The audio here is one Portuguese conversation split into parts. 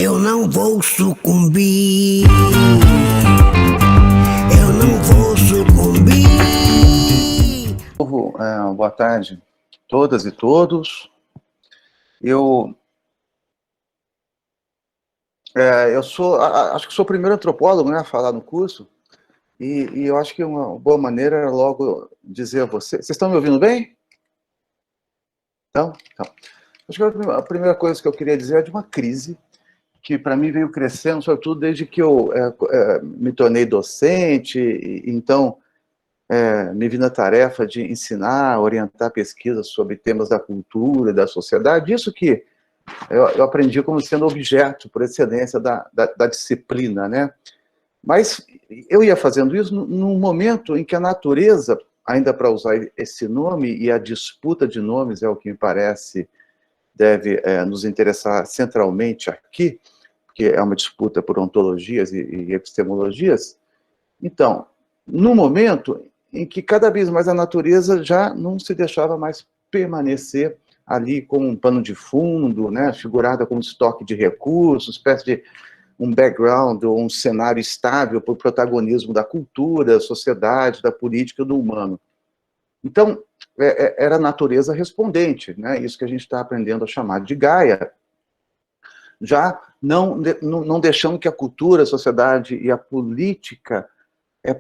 Eu não vou sucumbir. Eu não vou sucumbir. Boa tarde, todas e todos. Acho que sou o primeiro antropólogo, né, a falar no curso, e eu acho que uma boa maneira era logo dizer a vocês. Vocês estão me ouvindo bem? Então, acho que a primeira coisa que eu queria dizer é de uma crise que para mim veio crescendo, sobretudo desde que eu me tornei docente, então me vi na tarefa de ensinar, orientar pesquisas sobre temas da cultura e da sociedade, isso que eu aprendi como sendo objeto, por excelência, da disciplina, né? Mas eu ia fazendo isso num momento em que a natureza, ainda para usar esse nome, e a disputa de nomes é o que me parece deve nos interessar centralmente aqui, que é uma disputa por ontologias e epistemologias. Então, no momento em que cada vez mais a natureza já não se deixava mais permanecer ali como um pano de fundo, né, figurada como estoque de recursos, espécie de um background ou um cenário estável para o protagonismo da cultura, da sociedade, da política, do humano. Então, era a natureza respondente, né, isso que a gente está aprendendo a chamar de Gaia, já não deixando que a cultura, a sociedade e a política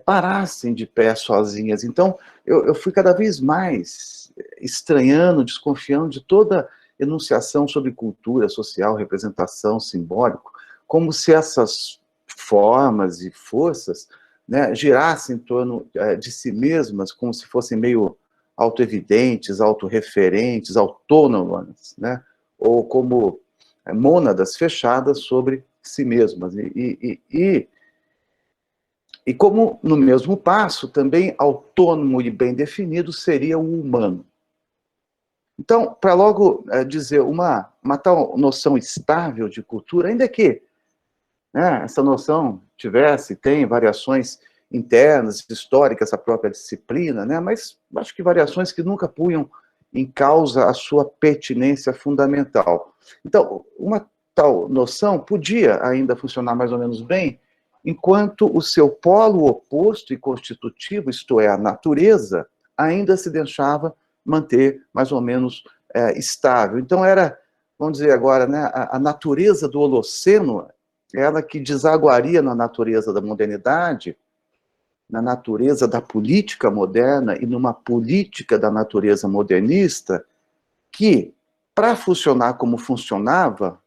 parassem de pé sozinhas. Então, eu fui cada vez mais estranhando, desconfiando de toda enunciação sobre cultura social, representação, simbólico, como se essas formas e forças, né, girassem em torno de si mesmas, como se fossem meio autoevidentes, autorreferentes, autônomas, né, ou como mônadas fechadas sobre si mesmas. E como, no mesmo passo, também autônomo e bem definido seria o humano. Então, para logo dizer uma tal noção estável de cultura, ainda que essa noção tem variações internas, históricas, a própria disciplina, né, mas acho que variações que nunca punham em causa a sua pertinência fundamental. Então, uma tal noção podia ainda funcionar mais ou menos bem, enquanto o seu polo oposto e constitutivo, isto é, a natureza, ainda se deixava manter mais ou menos estável. Então era, vamos dizer agora, né, a natureza do Holoceno, ela que desaguaria na natureza da modernidade, na natureza da política moderna e numa política da natureza modernista, que, para funcionar como funcionava,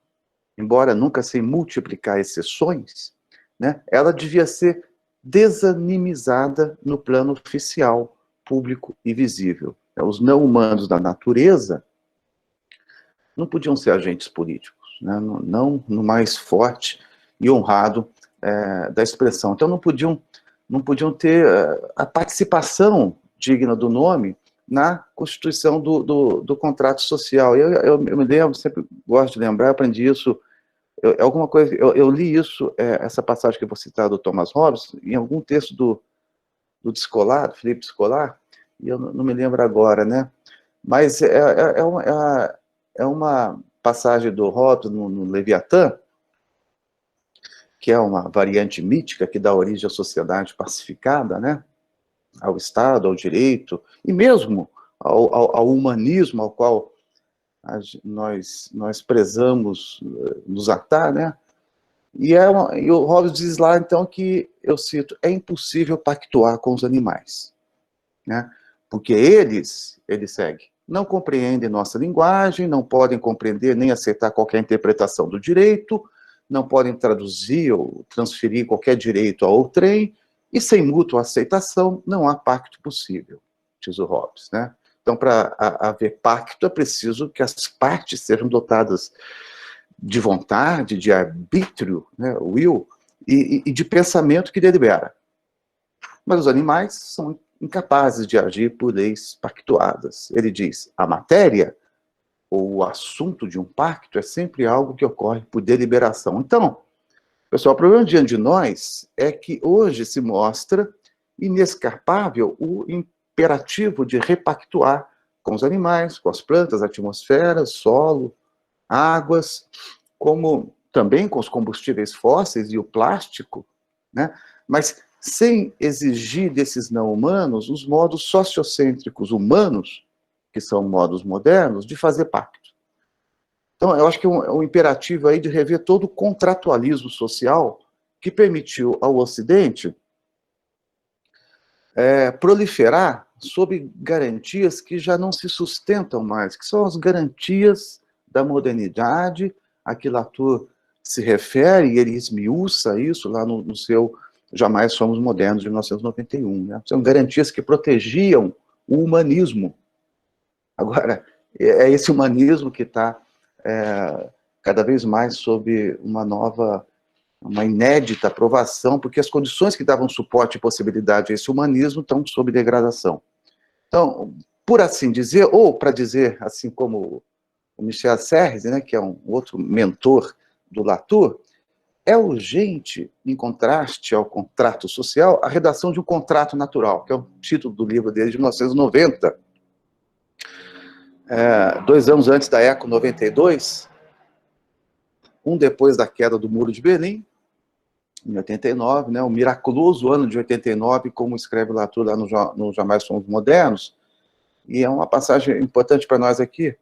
embora nunca sem multiplicar exceções, né, ela devia ser desanimizada no plano oficial, público e visível. Os não-humanos da natureza não podiam ser agentes políticos, né, não no mais forte e honrado da expressão. Então não podiam ter a participação digna do nome na constituição do contrato social. Eu me lembro, sempre gosto de lembrar, eu aprendi isso, alguma coisa, eu li isso, essa passagem que eu vou citar do Thomas Hobbes, em algum texto do Descolar, Felipe Descolar, e eu não me lembro agora, né? Mas é uma passagem do Hobbes no Leviatã, que é uma variante mítica que dá origem à sociedade pacificada, né? Ao Estado, ao direito, e mesmo ao humanismo ao qual nós prezamos nos atar, né? E o Hobbes diz lá, então, que, eu cito, é impossível pactuar com os animais, né? Porque eles segue, não compreendem nossa linguagem, não podem compreender nem aceitar qualquer interpretação do direito, não podem traduzir ou transferir qualquer direito a outrem, e sem mútua aceitação não há pacto possível, diz o Hobbes, né? Então, para haver pacto, é preciso que as partes sejam dotadas de vontade, de arbítrio, né, will, e de pensamento que delibera. Mas os animais são incapazes de agir por leis pactuadas. Ele diz, a matéria, ou o assunto de um pacto, é sempre algo que ocorre por deliberação. Então, pessoal, o problema diante de nós é que hoje se mostra inescapável o imperativo de repactuar com os animais, com as plantas, a atmosfera, solo, águas, como também com os combustíveis fósseis e o plástico, né? Mas sem exigir desses não-humanos os modos sociocêntricos humanos, que são modos modernos, de fazer pacto. Então, eu acho que é um imperativo aí de rever todo o contratualismo social que permitiu ao Ocidente proliferar sob garantias que já não se sustentam mais, que são as garantias da modernidade, a que Latour se refere, e ele esmiuça isso lá no seu Jamais Somos Modernos, de 1991. Né? São garantias que protegiam o humanismo. Agora, é esse humanismo que está cada vez mais sob uma inédita aprovação, porque as condições que davam suporte e possibilidade a esse humanismo estão sob degradação. Então, por assim dizer, ou para dizer, assim como o Michel Serres, né, que é um outro mentor do Latour, é urgente, em contraste ao contrato social, a redação de um contrato natural, que é o título do livro dele de 1990, 2 anos antes da Eco 92, depois da queda do Muro de Berlim, em 89, né, o miraculoso ano de 89, como escreve Latour lá no Jamais Somos Modernos, e é uma passagem importante para nós aqui.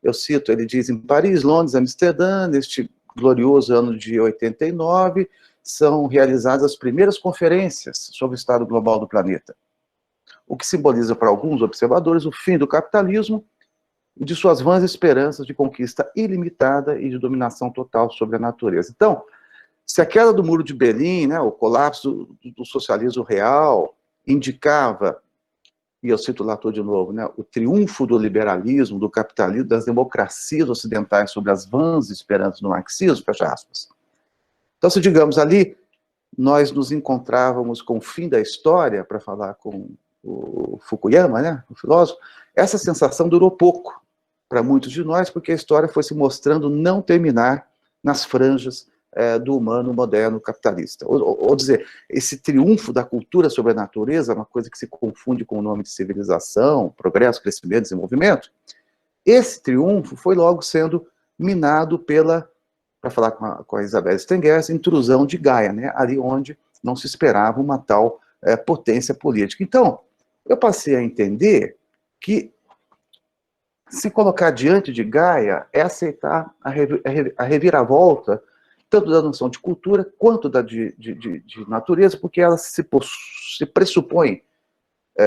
Eu cito, ele diz: em Paris, Londres, Amsterdã, neste glorioso ano de 89, são realizadas as primeiras conferências sobre o estado global do planeta, o que simboliza para alguns observadores o fim do capitalismo e de suas vãs esperanças de conquista ilimitada e de dominação total sobre a natureza. Então, se a queda do Muro de Berlim, né, o colapso do socialismo real, indicava, e eu cito Latour de novo, né, o triunfo do liberalismo, do capitalismo, das democracias ocidentais sobre as vãs esperanças do marxismo, fecha aspas. Então, se digamos ali, nós nos encontrávamos com o fim da história, para falar com o Fukuyama, né, o filósofo, essa sensação durou pouco para muitos de nós, porque a história foi se mostrando não terminar nas franjas do humano moderno capitalista. Ou dizer, esse triunfo da cultura sobre a natureza, uma coisa que se confunde com o nome de civilização, progresso, crescimento, desenvolvimento, esse triunfo foi logo sendo minado pela, para falar com a Isabel Stengers, intrusão de Gaia, né? Ali onde não se esperava uma tal potência política. Então, eu passei a entender que se colocar diante de Gaia é aceitar a reviravolta tanto da noção de cultura quanto da de natureza, porque ela se pressupõe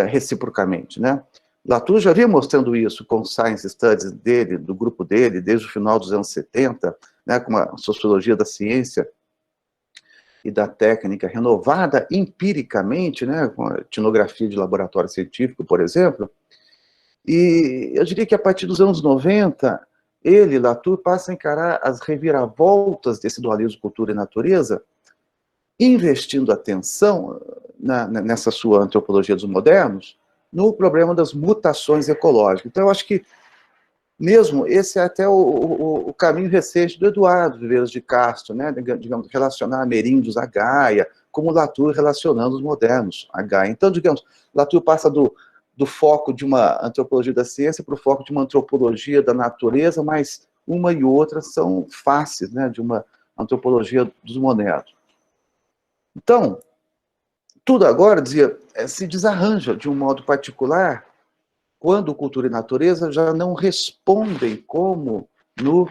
reciprocamente, né? Latour já vinha mostrando isso com Science Studies dele, do grupo dele, desde o final dos anos 70, né, com uma sociologia da ciência e da técnica renovada empiricamente, né, com a etnografia de laboratório científico, por exemplo. E eu diria que a partir dos anos 90, ele, Latour, passa a encarar as reviravoltas desse dualismo cultura e natureza, investindo atenção nessa sua antropologia dos modernos, no problema das mutações ecológicas. Então, eu acho que, mesmo, esse é até o caminho recente do Eduardo Viveiros de Castro, né? Digamos, relacionar ameríndios a Gaia, como Latour relacionando os modernos a Gaia. Então, digamos, Latour passa do foco de uma antropologia da ciência para o foco de uma antropologia da natureza, mas uma e outra são faces, né, de uma antropologia dos modernos. Então, tudo agora, dizia, se desarranja de um modo particular quando cultura e natureza já não respondem como no,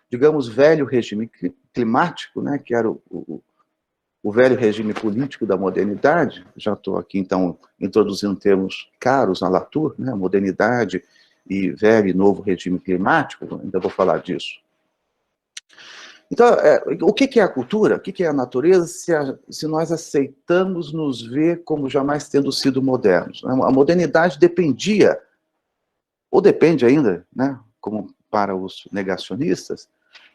digamos, velho regime climático, né, que era o velho regime político da modernidade. Já estou aqui, então, introduzindo termos caros na Latour, né, modernidade e velho e novo regime climático, ainda vou falar disso. Então, o que é a cultura? O que é a natureza se nós aceitamos nos ver como jamais tendo sido modernos? A modernidade dependia, ou depende ainda, né, como para os negacionistas,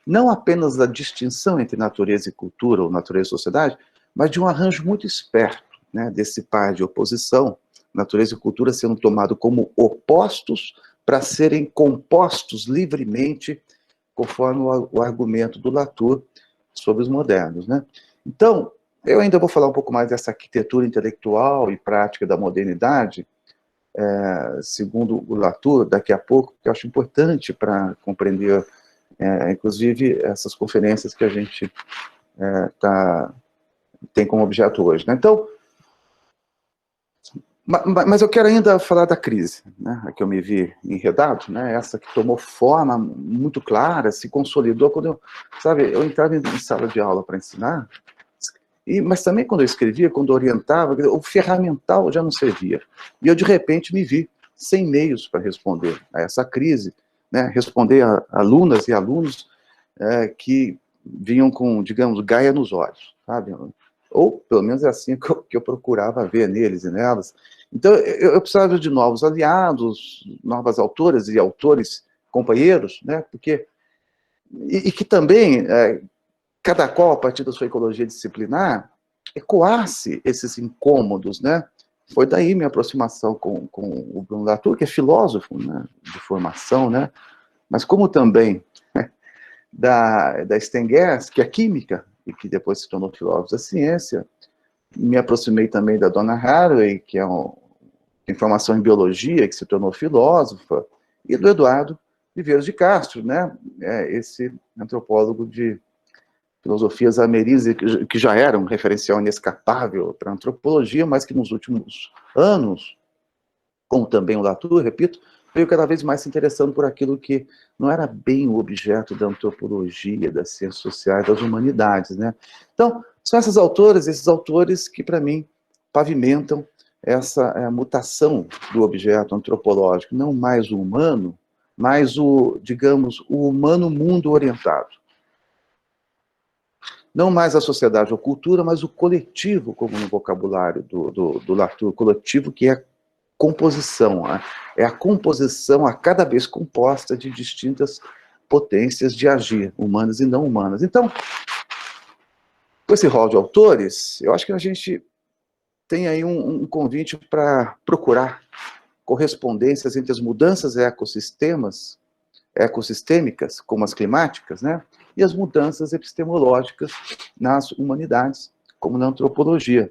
não apenas da distinção entre natureza e cultura, ou natureza e sociedade, mas de um arranjo muito esperto, né, desse par de oposição, natureza e cultura sendo tomado como opostos para serem compostos livremente, conforme o argumento do Latour sobre os modernos, né? Então, eu ainda vou falar um pouco mais dessa arquitetura intelectual e prática da modernidade, segundo o Latour, daqui a pouco, que eu acho importante para compreender inclusive essas conferências que a gente tem como objeto hoje, né? Então, mas eu quero ainda falar da crise, né, a que eu me vi enredado, né, essa que tomou forma muito clara, se consolidou quando eu entrava em sala de aula para ensinar, mas também quando eu escrevia, quando eu orientava, o ferramental já não servia. E eu, de repente, me vi sem meios para responder a essa crise, né, responder a alunas e alunos que vinham com, digamos, gaia nos olhos, sabe? Ou, pelo menos, é assim que eu procurava ver neles e nelas. Então, eu precisava de novos aliados, novas autoras e autores, companheiros, né? Porque, e que também, cada qual, a partir da sua ecologia disciplinar, ecoasse esses incômodos, né? Foi daí minha aproximação com o Bruno Latour, que é filósofo, né, de formação, né? Mas como também da Stengers, que é química, e que depois se tornou filósofo da ciência. Me aproximei também da Donna Haraway, que tem formação em biologia, que se tornou filósofa, e do Eduardo Viveiros de Castro, né? Esse antropólogo de filosofias ameríndias, que já era um referencial inescapável para a antropologia, mas que nos últimos anos, como também o Latour, repito, veio cada vez mais se interessando por aquilo que não era bem o objeto da antropologia, das ciências sociais, das humanidades, né? Então, são essas autoras, esses autores que, para mim, pavimentam essa mutação do objeto antropológico, não mais o humano, mas digamos, o humano mundo orientado. Não mais a sociedade ou cultura, mas o coletivo, como no vocabulário do Latour, coletivo que é composição, é a composição a cada vez composta de distintas potências de agir, humanas e não humanas. Então, com esse rol de autores, eu acho que a gente tem aí um convite para procurar correspondências entre as mudanças ecossistêmicas, como as climáticas, né, e as mudanças epistemológicas nas humanidades, como na antropologia.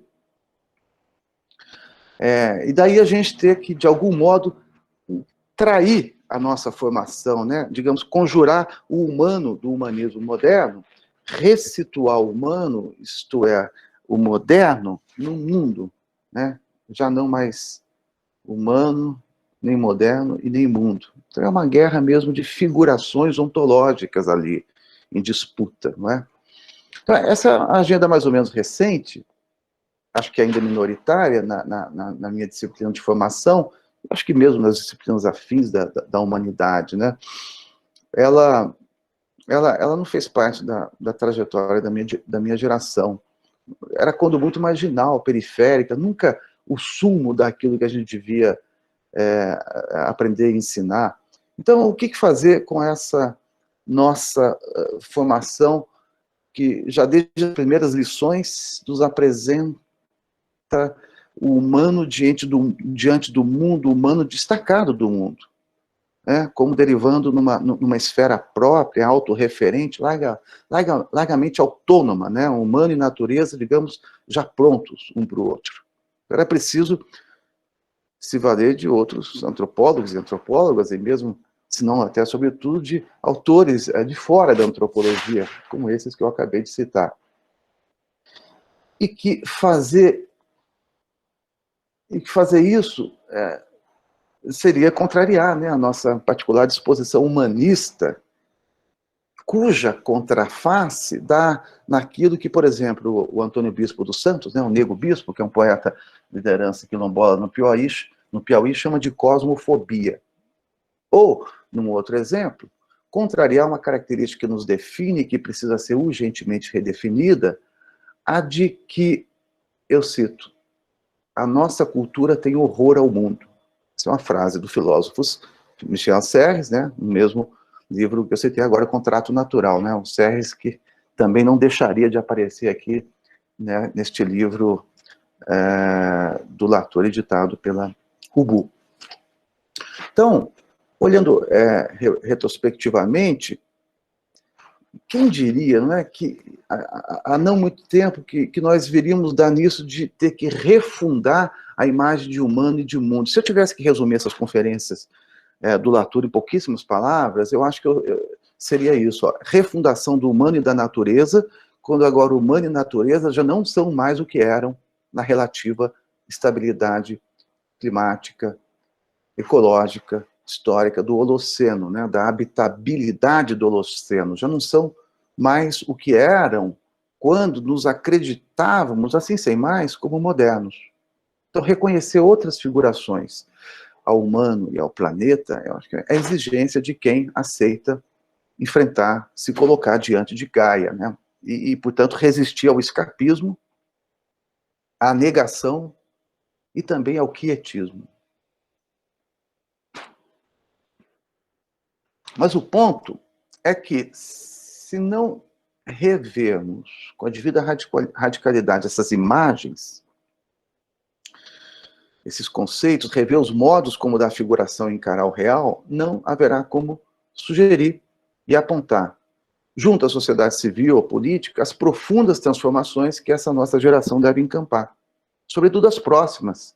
E daí a gente ter que, de algum modo, trair a nossa formação, né? Digamos, conjurar o humano do humanismo moderno, ressituar o humano, isto é, o moderno, no mundo, né? Já não mais humano, nem moderno e nem mundo. Então é uma guerra mesmo de figurações ontológicas ali, em disputa, não é? Então, essa agenda mais ou menos recente, acho que ainda minoritária na minha disciplina de formação, acho que mesmo nas disciplinas afins da humanidade, né? Ela não fez parte da trajetória da minha geração. Era quando muito marginal, periférica, nunca o sumo daquilo que a gente devia aprender e ensinar. Então, o que fazer com essa nossa formação que já desde as primeiras lições nos apresenta o humano diante do mundo humano destacado do mundo, né? Como derivando numa esfera própria, autorreferente, largamente autônoma, né? Humano e natureza, digamos, já prontos um para o outro. Era preciso se valer de outros antropólogos e antropólogas, e mesmo, se não até, sobretudo, de autores de fora da antropologia, como esses que eu acabei de citar. E que fazer isso seria contrariar, né, a nossa particular disposição humanista, cuja contraface dá naquilo que, por exemplo, o Antônio Bispo dos Santos, né, o Nego Bispo, que é um poeta de liderança quilombola no Piauí, chama de cosmofobia. Ou, num outro exemplo, contrariar uma característica que nos define e que precisa ser urgentemente redefinida, a de que, eu cito, a nossa cultura tem horror ao mundo. Essa é uma frase do filósofo Michel Serres, né, no mesmo livro que eu citei agora, Contrato Natural, né, o Serres que também não deixaria de aparecer aqui, né, neste livro do Latour, editado pela Rubu. Então, olhando retrospectivamente, quem diria, não é, que há não muito tempo que nós viríamos dar nisso de ter que refundar a imagem de humano e de mundo. Se eu tivesse que resumir essas conferências do Latour em pouquíssimas palavras, eu acho que seria isso, ó, refundação do humano e da natureza, quando agora o humano e a natureza já não são mais o que eram na relativa estabilidade climática, ecológica, histórica do Holoceno, né, da habitabilidade do Holoceno, já não são mais o que eram quando nos acreditávamos, assim sem mais, como modernos. Então, reconhecer outras figurações ao humano e ao planeta, eu acho que é a exigência de quem aceita enfrentar, se colocar diante de Gaia, né? Portanto, resistir ao escapismo, à negação e também ao quietismo. Mas o ponto é que, se não revermos com a devida radicalidade essas imagens, esses conceitos, rever os modos como da figuração encarar o real, não haverá como sugerir e apontar, junto à sociedade civil ou política, as profundas transformações que essa nossa geração deve encampar, sobretudo as próximas,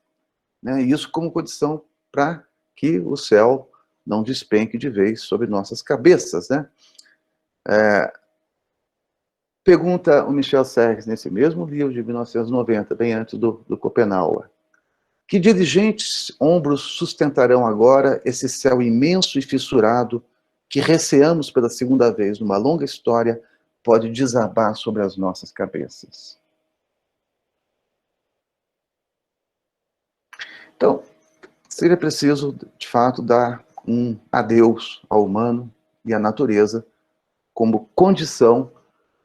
né? Isso como condição para que o céu não despenque de vez sobre nossas cabeças, né? Pergunta o Michel Serres, nesse mesmo livro de 1990, bem antes do Schopenhauer: que dirigentes ombros sustentarão agora esse céu imenso e fissurado que receamos pela segunda vez numa longa história pode desabar sobre as nossas cabeças? Então, seria preciso, de fato, dar um adeus ao humano e à natureza como condição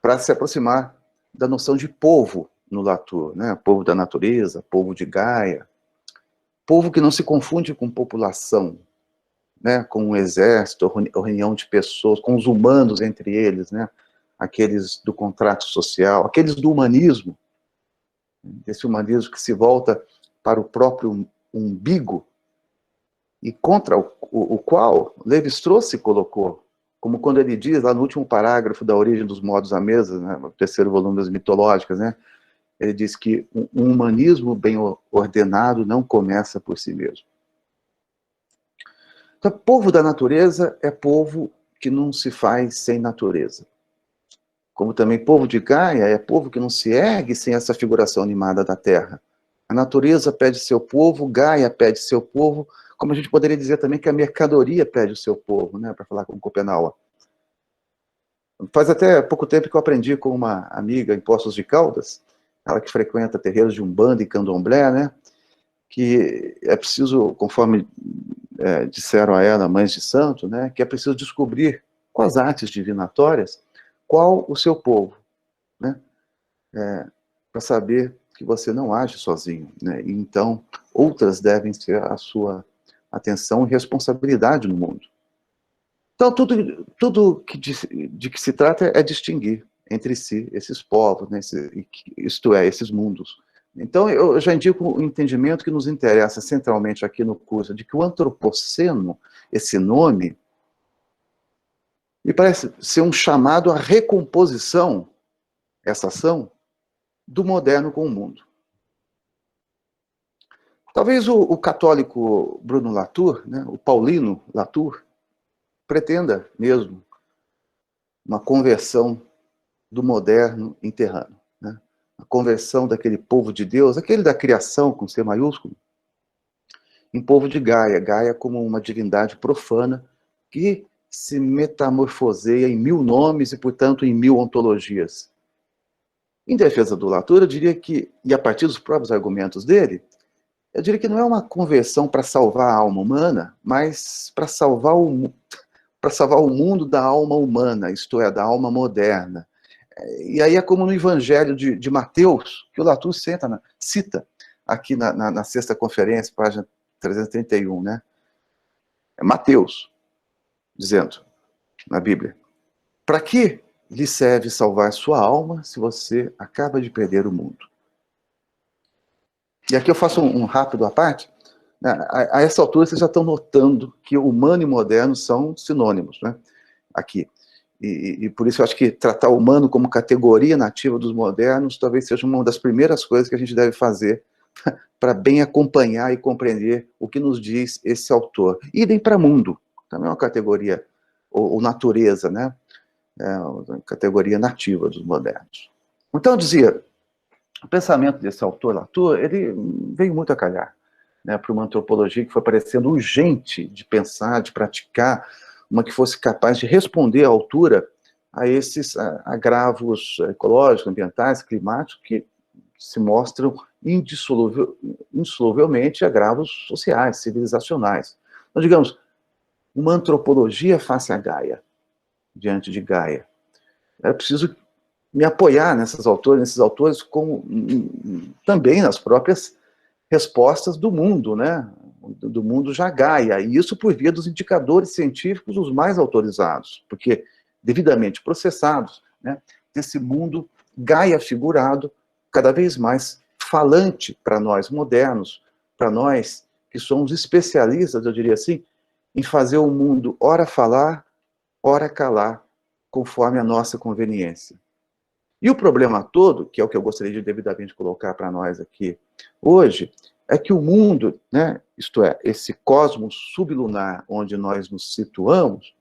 para se aproximar da noção de povo no Latour, né? Povo da natureza, povo de Gaia, povo que não se confunde com população, né? Com um exército, ou reunião de pessoas, com os humanos entre eles, né? Aqueles do contrato social, aqueles do humanismo, esse humanismo que se volta para o próprio umbigo e contra o qual Lévi-Strauss se colocou, como quando ele diz lá no último parágrafo da Origem dos Modos à Mesa, né, no terceiro volume das mitológicas, né, ele diz que um humanismo bem ordenado não começa por si mesmo. Então, povo da natureza é povo que não se faz sem natureza. Como também povo de Gaia é povo que não se ergue sem essa figuração animada da terra. A natureza pede seu povo, Gaia pede seu povo, como a gente poderia dizer também que a mercadoria pede o seu povo, né, para falar com Schopenhauer. Faz até pouco tempo que eu aprendi com uma amiga em Poços de Caldas, ela que frequenta terreiros de Umbanda e Candomblé, né, que é preciso, conforme disseram a ela, mães de santo, né, que é preciso descobrir com as artes divinatórias qual o seu povo, né, para saber que você não age sozinho, né, e então outras devem ser a sua atenção e responsabilidade no mundo. Então, tudo de que se trata é distinguir entre si esses povos, né, isto é, esses mundos. Então, eu já indico o entendimento que nos interessa centralmente aqui no curso, de que o antropoceno, esse nome, me parece ser um chamado à recomposição, essa ação, do moderno com o mundo. Talvez o católico Bruno Latour, né, o paulino Latour, pretenda mesmo uma conversão do moderno em terrano, né? A conversão daquele povo de Deus, aquele da criação com C maiúsculo, em povo de Gaia, Gaia como uma divindade profana que se metamorfoseia em 1000 nomes e, portanto, em 1000 ontologias. Em defesa do Latour, eu diria que, e a partir dos próprios argumentos dele, eu diria que não é uma conversão para salvar a alma humana, mas para salvar o mundo da alma humana, isto é, da alma moderna. E aí é como no Evangelho de Mateus, que o Latour cita aqui na sexta conferência, página 331, né? É Mateus, dizendo na Bíblia: para que lhe serve salvar sua alma se você acaba de perder o mundo? E aqui eu faço um rápido à parte. A essa altura vocês já estão notando que humano e moderno são sinônimos, né? Aqui. E por isso eu acho que tratar o humano como categoria nativa dos modernos talvez seja uma das primeiras coisas que a gente deve fazer para bem acompanhar e compreender o que nos diz esse autor. Idem para mundo, também é uma categoria ou natureza, né? A categoria nativa dos modernos. Então, eu dizia, o pensamento desse autor Latour, ele veio muito a calhar, né, para uma antropologia que foi parecendo urgente de pensar, de praticar, uma que fosse capaz de responder à altura a esses agravos ecológicos, ambientais, climáticos, que se mostram indissoluvelmente agravos sociais, civilizacionais. Então, digamos, uma antropologia face a Gaia, diante de Gaia. É preciso me apoiar nesses autores como, também nas próprias respostas do mundo, né? Do mundo já Gaia, e isso por via dos indicadores científicos os mais autorizados, porque devidamente processados, né, desse mundo Gaia figurado, cada vez mais falante para nós modernos, para nós que somos especialistas, eu diria assim, em fazer o mundo ora falar, ora calar, conforme a nossa conveniência. E o problema todo, que é o que eu gostaria de devidamente colocar para nós aqui hoje, é que o mundo, né, isto é, esse cosmos sublunar onde nós nos situamos,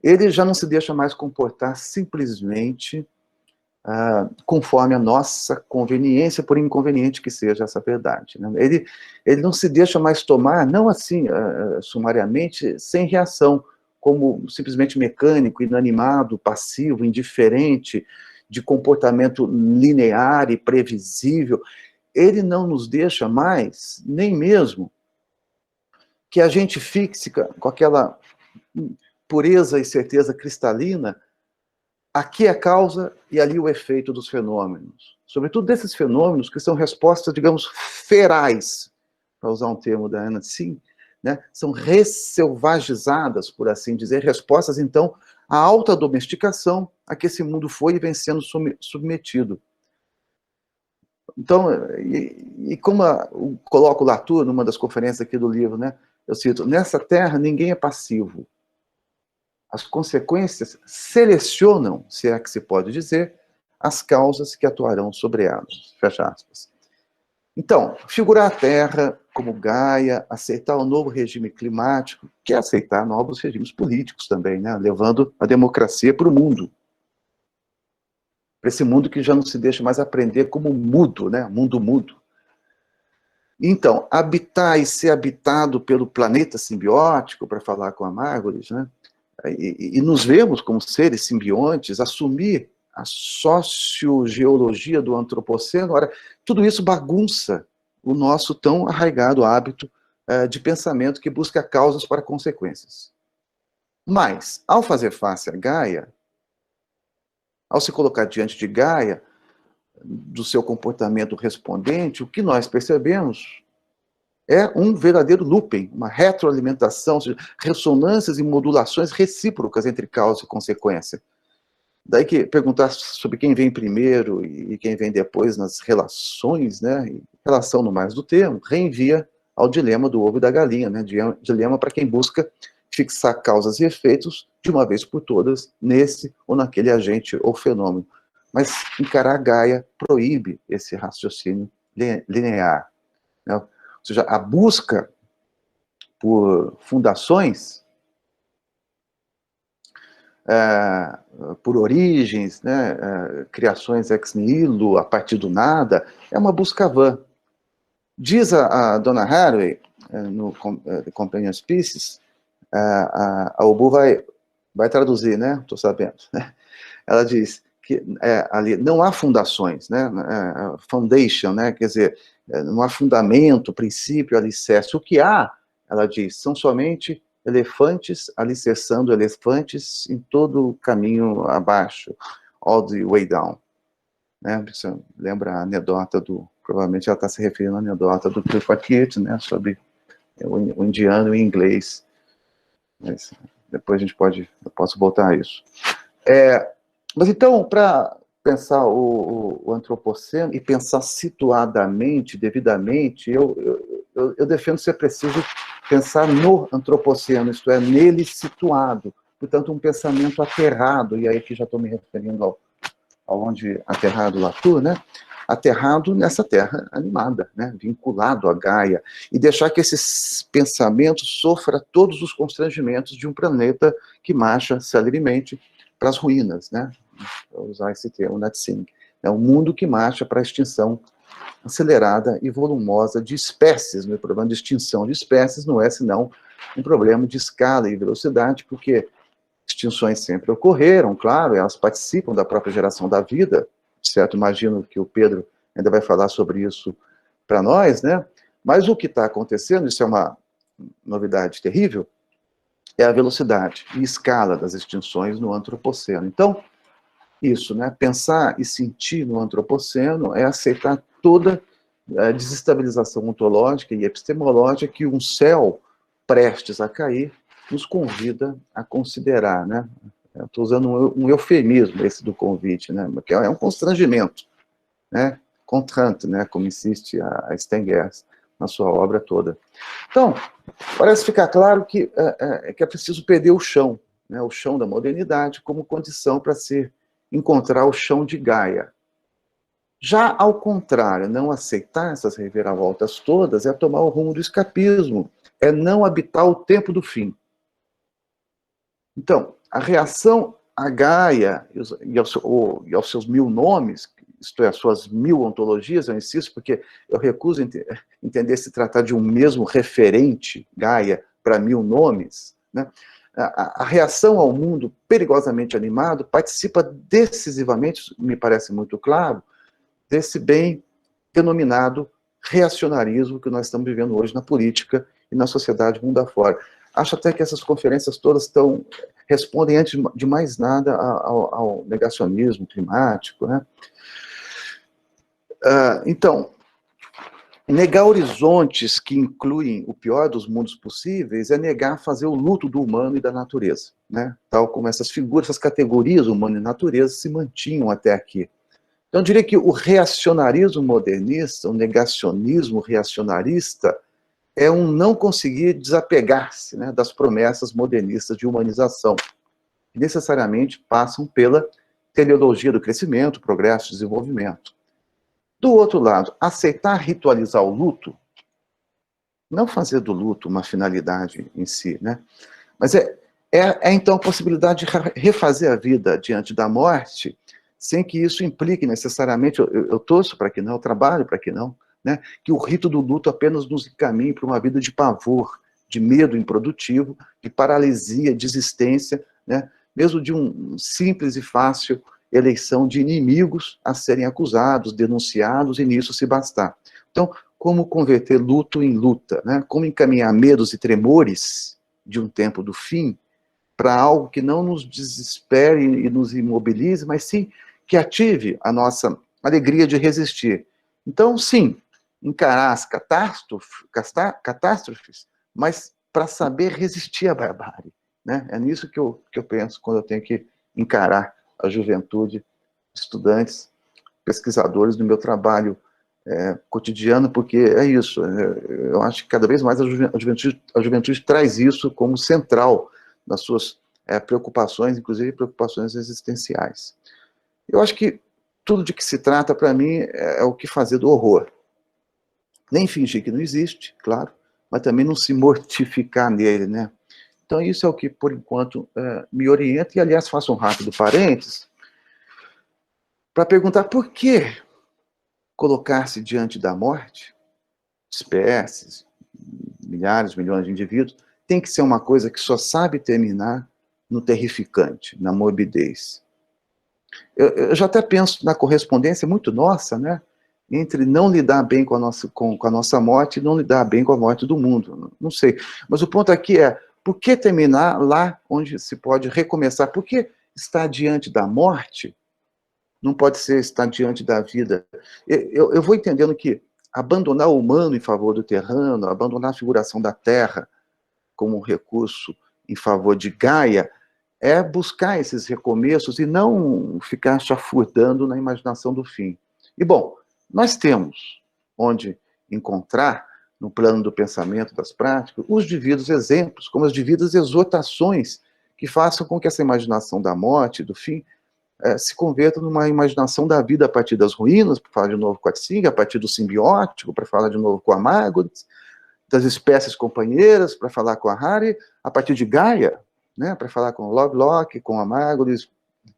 ele já não se deixa mais comportar simplesmente conforme a nossa conveniência, por inconveniente que seja essa verdade. Né? Ele não se deixa mais tomar, não assim, sumariamente, sem reação, como simplesmente mecânico, inanimado, passivo, indiferente, de comportamento linear e previsível. Ele não nos deixa mais, nem mesmo, que a gente fixe com aquela pureza e certeza cristalina, aqui é a causa e ali o efeito dos fenômenos. Sobretudo desses fenômenos que são respostas, digamos, ferais, para usar um termo da Anna Tsing, né? São resselvagizadas, por assim dizer, respostas, então, à alta domesticação a que esse mundo foi e vem sendo submetido. Então, como coloco Latour numa das conferências aqui do livro, né? Eu cito, nessa terra ninguém é passivo. As consequências selecionam, se é que se pode dizer, as causas que atuarão sobre elas. Fecha aspas. Então, figurar a Terra como Gaia, aceitar o novo regime climático, que é aceitar novos regimes políticos também, né? Levando a democracia para o mundo. Para esse mundo que já não se deixa mais aprender como mudo, né? Mundo mudo. Então, habitar e ser habitado pelo planeta simbiótico, para falar com a Margaret, né? E nos vemos como seres simbiontes, assumir a sociogeologia do antropoceno, ora, tudo isso bagunça o nosso tão arraigado hábito de pensamento que busca causas para consequências. Mas, ao fazer face a Gaia, ao se colocar diante de Gaia, do seu comportamento respondente, o que nós percebemos é um verdadeiro looping, uma retroalimentação, ou seja, ressonâncias e modulações recíprocas entre causa e consequência. Daí que perguntar sobre quem vem primeiro e quem vem depois nas relações, né, e relação no mais do termo, reenvia ao dilema do ovo e da galinha, né, dilema para quem busca fixar causas e efeitos de uma vez por todas nesse ou naquele agente ou fenômeno. Mas encarar Gaia proíbe esse raciocínio linear, né? Ou seja, a busca por fundações, por origens, né, criações ex nihilo, a partir do nada, é uma busca vã. Diz a Donna Haraway, no The Companion Species, a Ubu vai traduzir, né? Estou sabendo. Né? Ela diz que ali não há fundações, né? Foundation, né? Quer dizer, não há fundamento, princípio, alicerce. O que há, ela diz, são somente elefantes alicerçando elefantes em todo o caminho abaixo, all the way down. Né? Você lembra a anedota provavelmente ela está se referindo à anedota do Clifford Geertz, né? Sobre o indiano e o inglês. Mas depois eu posso voltar a isso. Mas então, para pensar o antropoceno e pensar situadamente, devidamente, eu defendo ser preciso pensar no antropoceno, isto é, nele situado. Portanto, um pensamento aterrado, e aí que já estou me referindo ao onde aterrado Latour, né? aterrado nessa terra animada, né? Vinculado a Gaia, e deixar que esses pensamentos sofram todos os constrangimentos de um planeta que marcha celeremente para as ruínas, né? Vou usar esse termo, Natsing. É um mundo que marcha para a extinção acelerada e volumosa de espécies. O problema de extinção de espécies não é senão um problema de escala e velocidade, porque extinções sempre ocorreram, claro, elas participam da própria geração da vida, certo? Imagino que o Pedro ainda vai falar sobre isso para nós, né? Mas o que está acontecendo, isso é uma novidade terrível, é a velocidade e escala das extinções no antropoceno. Então, isso, né? Pensar e sentir no antropoceno é aceitar toda a desestabilização ontológica e epistemológica que um céu prestes a cair nos convida a considerar, né? Estou usando um eufemismo esse do convite, né? Porque é um constrangimento, né? Contrainte, né? Como insiste a Stengers na sua obra toda. Então, parece ficar claro que é preciso perder o chão, né? O chão da modernidade como condição para se encontrar o chão de Gaia. Já ao contrário, não aceitar essas reviravoltas todas é tomar o rumo do escapismo, é não habitar o tempo do fim. Então, a reação a Gaia e aos seus 1000 nomes, isto é, as suas 1000 ontologias, eu insisto, porque eu recuso entender se tratar de um mesmo referente, Gaia, para 1000 nomes, né? A reação ao mundo perigosamente animado participa decisivamente, me parece muito claro, desse bem denominado reacionarismo que nós estamos vivendo hoje na política e na sociedade mundo afora. Acho até que essas conferências todas respondem, antes de mais nada, ao negacionismo climático, né? Então, negar horizontes que incluem o pior dos mundos possíveis é negar fazer o luto do humano e da natureza, né? Tal como essas figuras, essas categorias, humano e natureza, se mantinham até aqui. Então, eu diria que o reacionarismo modernista, o negacionismo reacionarista, é um não conseguir desapegar-se, né, das promessas modernistas de humanização, que necessariamente passam pela teleologia do crescimento, progresso e desenvolvimento. Do outro lado, aceitar ritualizar o luto, não fazer do luto uma finalidade em si, né, mas então a possibilidade de refazer a vida diante da morte, sem que isso implique necessariamente, eu torço para que não, eu trabalho para que não, né, que o rito do luto apenas nos encaminhe para uma vida de pavor, de medo improdutivo, de paralisia, desistência, né, mesmo de um simples e fácil eleição de inimigos a serem acusados, denunciados, e nisso se bastar. Então, como converter luto em luta, né, como encaminhar medos e tremores de um tempo do fim para algo que não nos desespere e nos imobilize, mas sim que ative a nossa alegria de resistir. Então, sim, encarar as catástrofes, mas para saber resistir à barbárie, né? É nisso que eu penso quando eu tenho que encarar a juventude, estudantes, pesquisadores do meu trabalho cotidiano, porque é isso, eu acho que cada vez mais a juventude traz isso como central nas suas preocupações, inclusive preocupações existenciais. Eu acho que tudo de que se trata, para mim, é o que fazer do horror. Nem fingir que não existe, claro, mas também não se mortificar nele, né? Então isso é o que, por enquanto, me orienta, e aliás faço um rápido parênteses, para perguntar por que colocar-se diante da morte, espécies, milhares, milhões de indivíduos, tem que ser uma coisa que só sabe terminar no terrificante, na morbidez. Eu já até penso na correspondência muito nossa, né, entre não lidar bem com a nossa morte e não lidar bem com a morte do mundo. Não sei. Mas o ponto aqui é, por que terminar lá onde se pode recomeçar? Por que estar diante da morte não pode ser estar diante da vida? Eu vou entendendo que abandonar o humano em favor do terreno, abandonar a figuração da terra como um recurso em favor de Gaia, é buscar esses recomeços e não ficar chafurdando na imaginação do fim. E, bom, nós temos onde encontrar, no plano do pensamento, das práticas, os devidos exemplos, como as devidas exortações que façam com que essa imaginação da morte, do fim, se converta numa imaginação da vida a partir das ruínas, para falar de novo com a Tsing, a partir do simbiótico, para falar de novo com a Margaret, das espécies companheiras, para falar com a Hari, a partir de Gaia, né, para falar com o Lovelock, com a Margaret,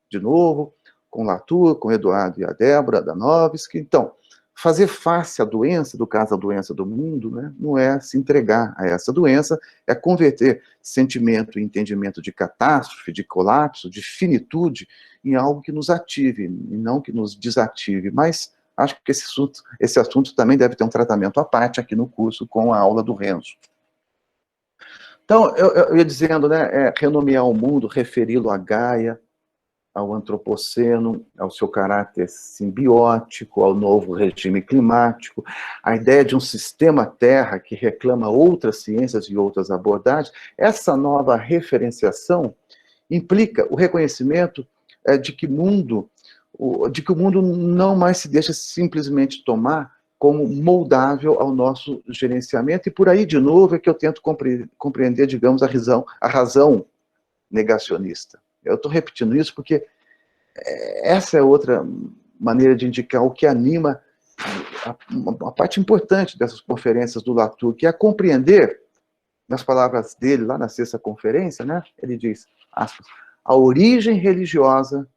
de novo, com Latour, com o Eduardo e a Débora Danovski. Então, fazer face à doença, do caso a doença do mundo, né, não é se entregar a essa doença, é converter sentimento e entendimento de catástrofe, de colapso, de finitude, em algo que nos ative, e não que nos desative. Mas acho que esse assunto também deve ter um tratamento à parte aqui no curso, com a aula do Renzo. Então, eu ia dizendo, né, renomear o mundo, referi-lo a Gaia, ao antropoceno, ao seu caráter simbiótico, ao novo regime climático, a ideia de um sistema Terra que reclama outras ciências e outras abordagens. Essa nova referenciação implica o reconhecimento de que o mundo não mais se deixa simplesmente tomar como moldável ao nosso gerenciamento, e por aí, de novo, é que eu tento compreender, digamos, a razão negacionista. Eu estou repetindo isso porque essa é outra maneira de indicar o que anima a parte importante dessas conferências do Latour, que é compreender, nas palavras dele, lá na sexta conferência, né, ele diz, aspas, a origem religiosa,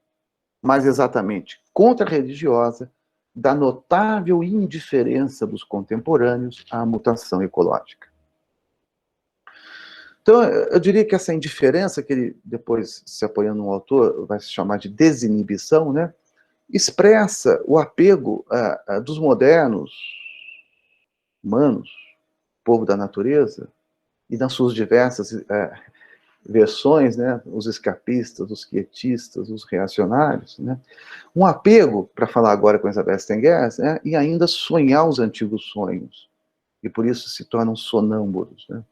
mais exatamente contra-religiosa, da notável indiferença dos contemporâneos à mutação ecológica. Então, eu diria que essa indiferença, que ele depois, se apoiando no autor, vai se chamar de desinibição, né, expressa o apego dos modernos, humanos, povo da natureza, e nas suas diversas versões, né, os escapistas, os quietistas, os reacionários, né, um apego, para falar agora com Isabel Stengers, né, e ainda sonhar os antigos sonhos, e por isso se tornam sonâmbulos, né,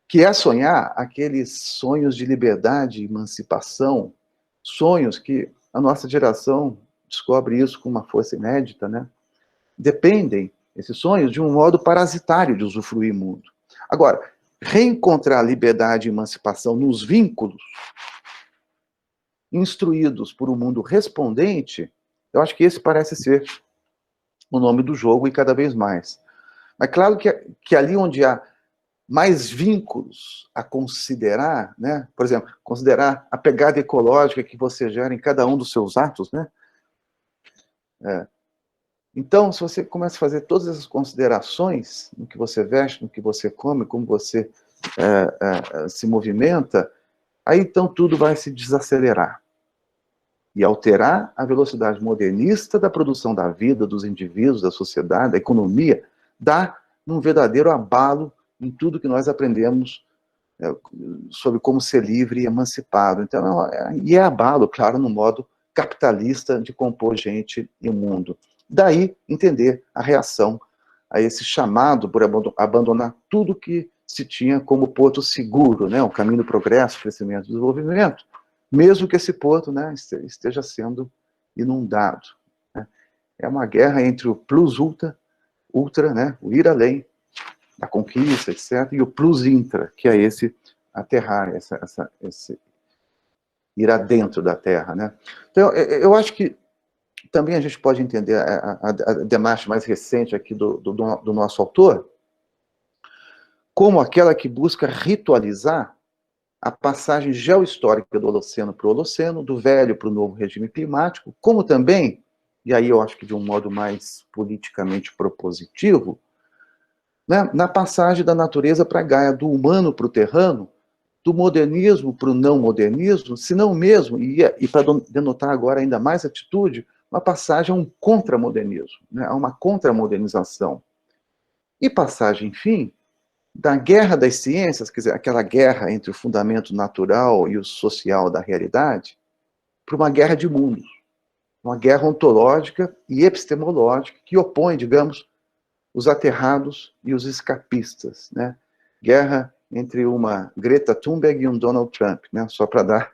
que é sonhar aqueles sonhos de liberdade e emancipação, sonhos que a nossa geração descobre isso com uma força inédita, né? Dependem, esses sonhos, de um modo parasitário de usufruir o mundo. Agora, reencontrar liberdade e emancipação nos vínculos, instruídos por um mundo respondente, eu acho que esse parece ser o nome do jogo, e cada vez mais. Mas claro que ali onde há mais vínculos a considerar, né? Por exemplo, considerar a pegada ecológica que você gera em cada um dos seus atos, né? Então, se você começa a fazer todas essas considerações no que você veste, no que você come, como você se movimenta, aí então tudo vai se desacelerar e alterar a velocidade modernista da produção da vida, dos indivíduos, da sociedade, da economia, dá um verdadeiro abalo em tudo que nós aprendemos sobre como ser livre e emancipado. Então, e é abalo, claro, no modo capitalista de compor gente e mundo. Daí, entender a reação a esse chamado por abandonar tudo que se tinha como porto seguro, né, o caminho do progresso, crescimento e desenvolvimento, mesmo que esse porto, né, esteja sendo inundado. Né. É uma guerra entre o plus ultra, né, o ir além, a conquista, etc., e o plus intra, que é esse aterrar, esse ir adentro da Terra, né? Então, eu acho que também a gente pode entender a demarche mais recente aqui do nosso autor como aquela que busca ritualizar a passagem geohistórica do Holoceno para o Holoceno, do velho para o novo regime climático, como também, e aí eu acho que de um modo mais politicamente propositivo, né, na passagem da natureza para a Gaia, do humano para o terrano, do modernismo para o não modernismo, se não mesmo, e para denotar agora ainda mais atitude, uma passagem a um contramodernismo, né, a uma contramodernização. E passagem, enfim, da guerra das ciências, quer dizer, aquela guerra entre o fundamento natural e o social da realidade, para uma guerra de mundos, uma guerra ontológica e epistemológica que opõe, digamos, os aterrados e os escapistas, né? Guerra entre uma Greta Thunberg e um Donald Trump, né? Só para dar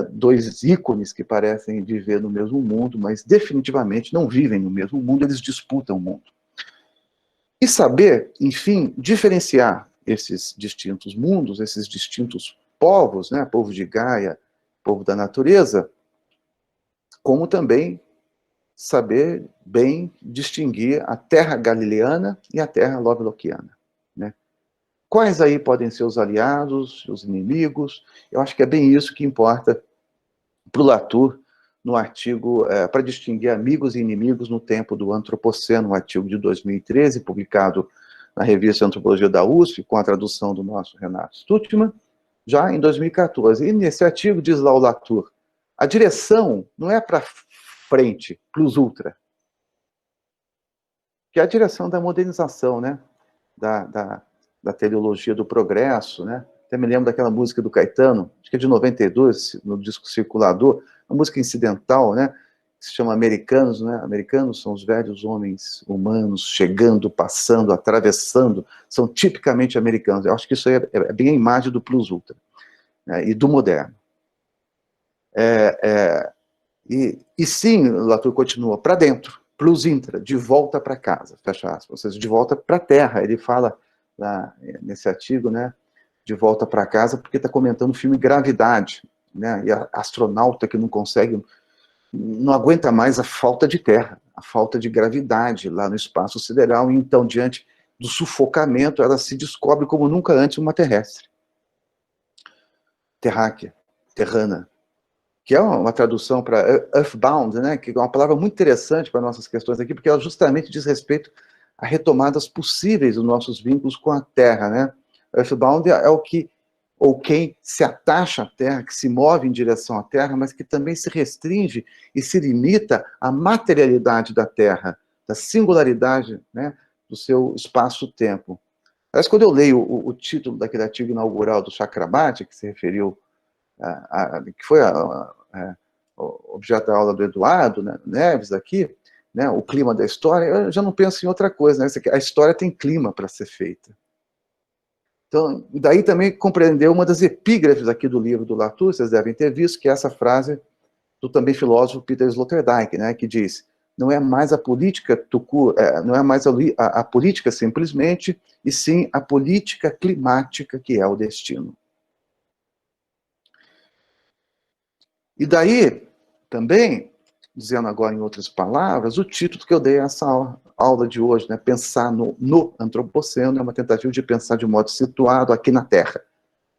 dois ícones que parecem viver no mesmo mundo, mas definitivamente não vivem no mesmo mundo, eles disputam o mundo. E saber, enfim, diferenciar esses distintos mundos, esses distintos povos, né? Povo de Gaia, povo da natureza, como também saber bem distinguir a terra galileana e a terra lovelockiana, né? Quais aí podem ser os aliados, os inimigos? Eu acho que é bem isso que importa para o Latour no artigo para distinguir amigos e inimigos no tempo do Antropoceno, um artigo de 2013, publicado na revista Antropologia da USP, com a tradução do nosso Renato Stuttman, já em 2014. E nesse artigo diz lá o Latour, a direção não é para frente, plus ultra, que é a direção da modernização, né? Da teleologia do progresso, né? Até me lembro daquela música do Caetano, acho que é de 92, no disco Circulador, uma música incidental, né? Que se chama Americanos, né? Americanos são os velhos homens humanos chegando, passando, atravessando, são tipicamente americanos. Eu acho que isso é bem a imagem do plus ultra, né? E do moderno. E sim, Latour continua, para dentro, plus intra, de volta para casa, fecha aspas, ou seja, de volta para a terra. Ele fala lá, nesse artigo, né, de volta para casa, porque está comentando o filme Gravidade, né, e a astronauta que não consegue, não aguenta mais a falta de terra, a falta de gravidade lá no espaço sideral, e então, diante do sufocamento, ela se descobre como nunca antes uma terrestre. Terráquea, terrana, que é uma tradução para earthbound, né, que é uma palavra muito interessante para nossas questões aqui, porque ela justamente diz respeito a retomadas possíveis dos nossos vínculos com a Terra, né? Earthbound é o que, ou quem se atacha à Terra, que se move em direção à Terra, mas que também se restringe e se limita à materialidade da Terra, da singularidade, né, do seu espaço-tempo. Aliás, quando eu leio o título daquele artigo inaugural do Chakrabarti, que se referiu que foi o objeto da aula do Eduardo, né, Neves aqui, né, o clima da história, eu já não penso em outra coisa, né, a história tem clima para ser feita. Então, daí também compreendeu uma das epígrafes aqui do livro do Latour, vocês devem ter visto, que é essa frase do também filósofo Peter Sloterdijk, né, que diz, não é mais a política, não é mais a política simplesmente, e sim a política climática que é o destino. E daí, também, dizendo agora em outras palavras, o título que eu dei a essa aula de hoje, né, pensar no antropoceno, é uma tentativa de pensar de modo situado aqui na Terra.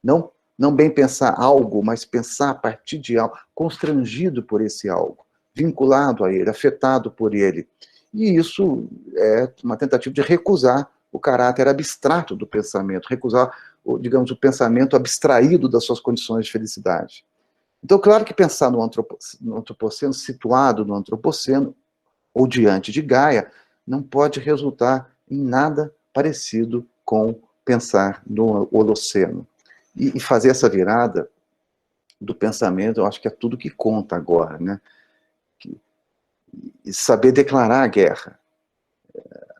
Não bem pensar algo, mas pensar a partir de algo, constrangido por esse algo, vinculado a ele, afetado por ele. E isso é uma tentativa de recusar o caráter abstrato do pensamento, recusar, digamos, o pensamento abstraído das suas condições de felicidade. Então, claro que pensar no antropoceno, situado no antropoceno, ou diante de Gaia, não pode resultar em nada parecido com pensar no Holoceno. E fazer essa virada do pensamento, eu acho que é tudo que conta agora, né? E saber declarar a guerra,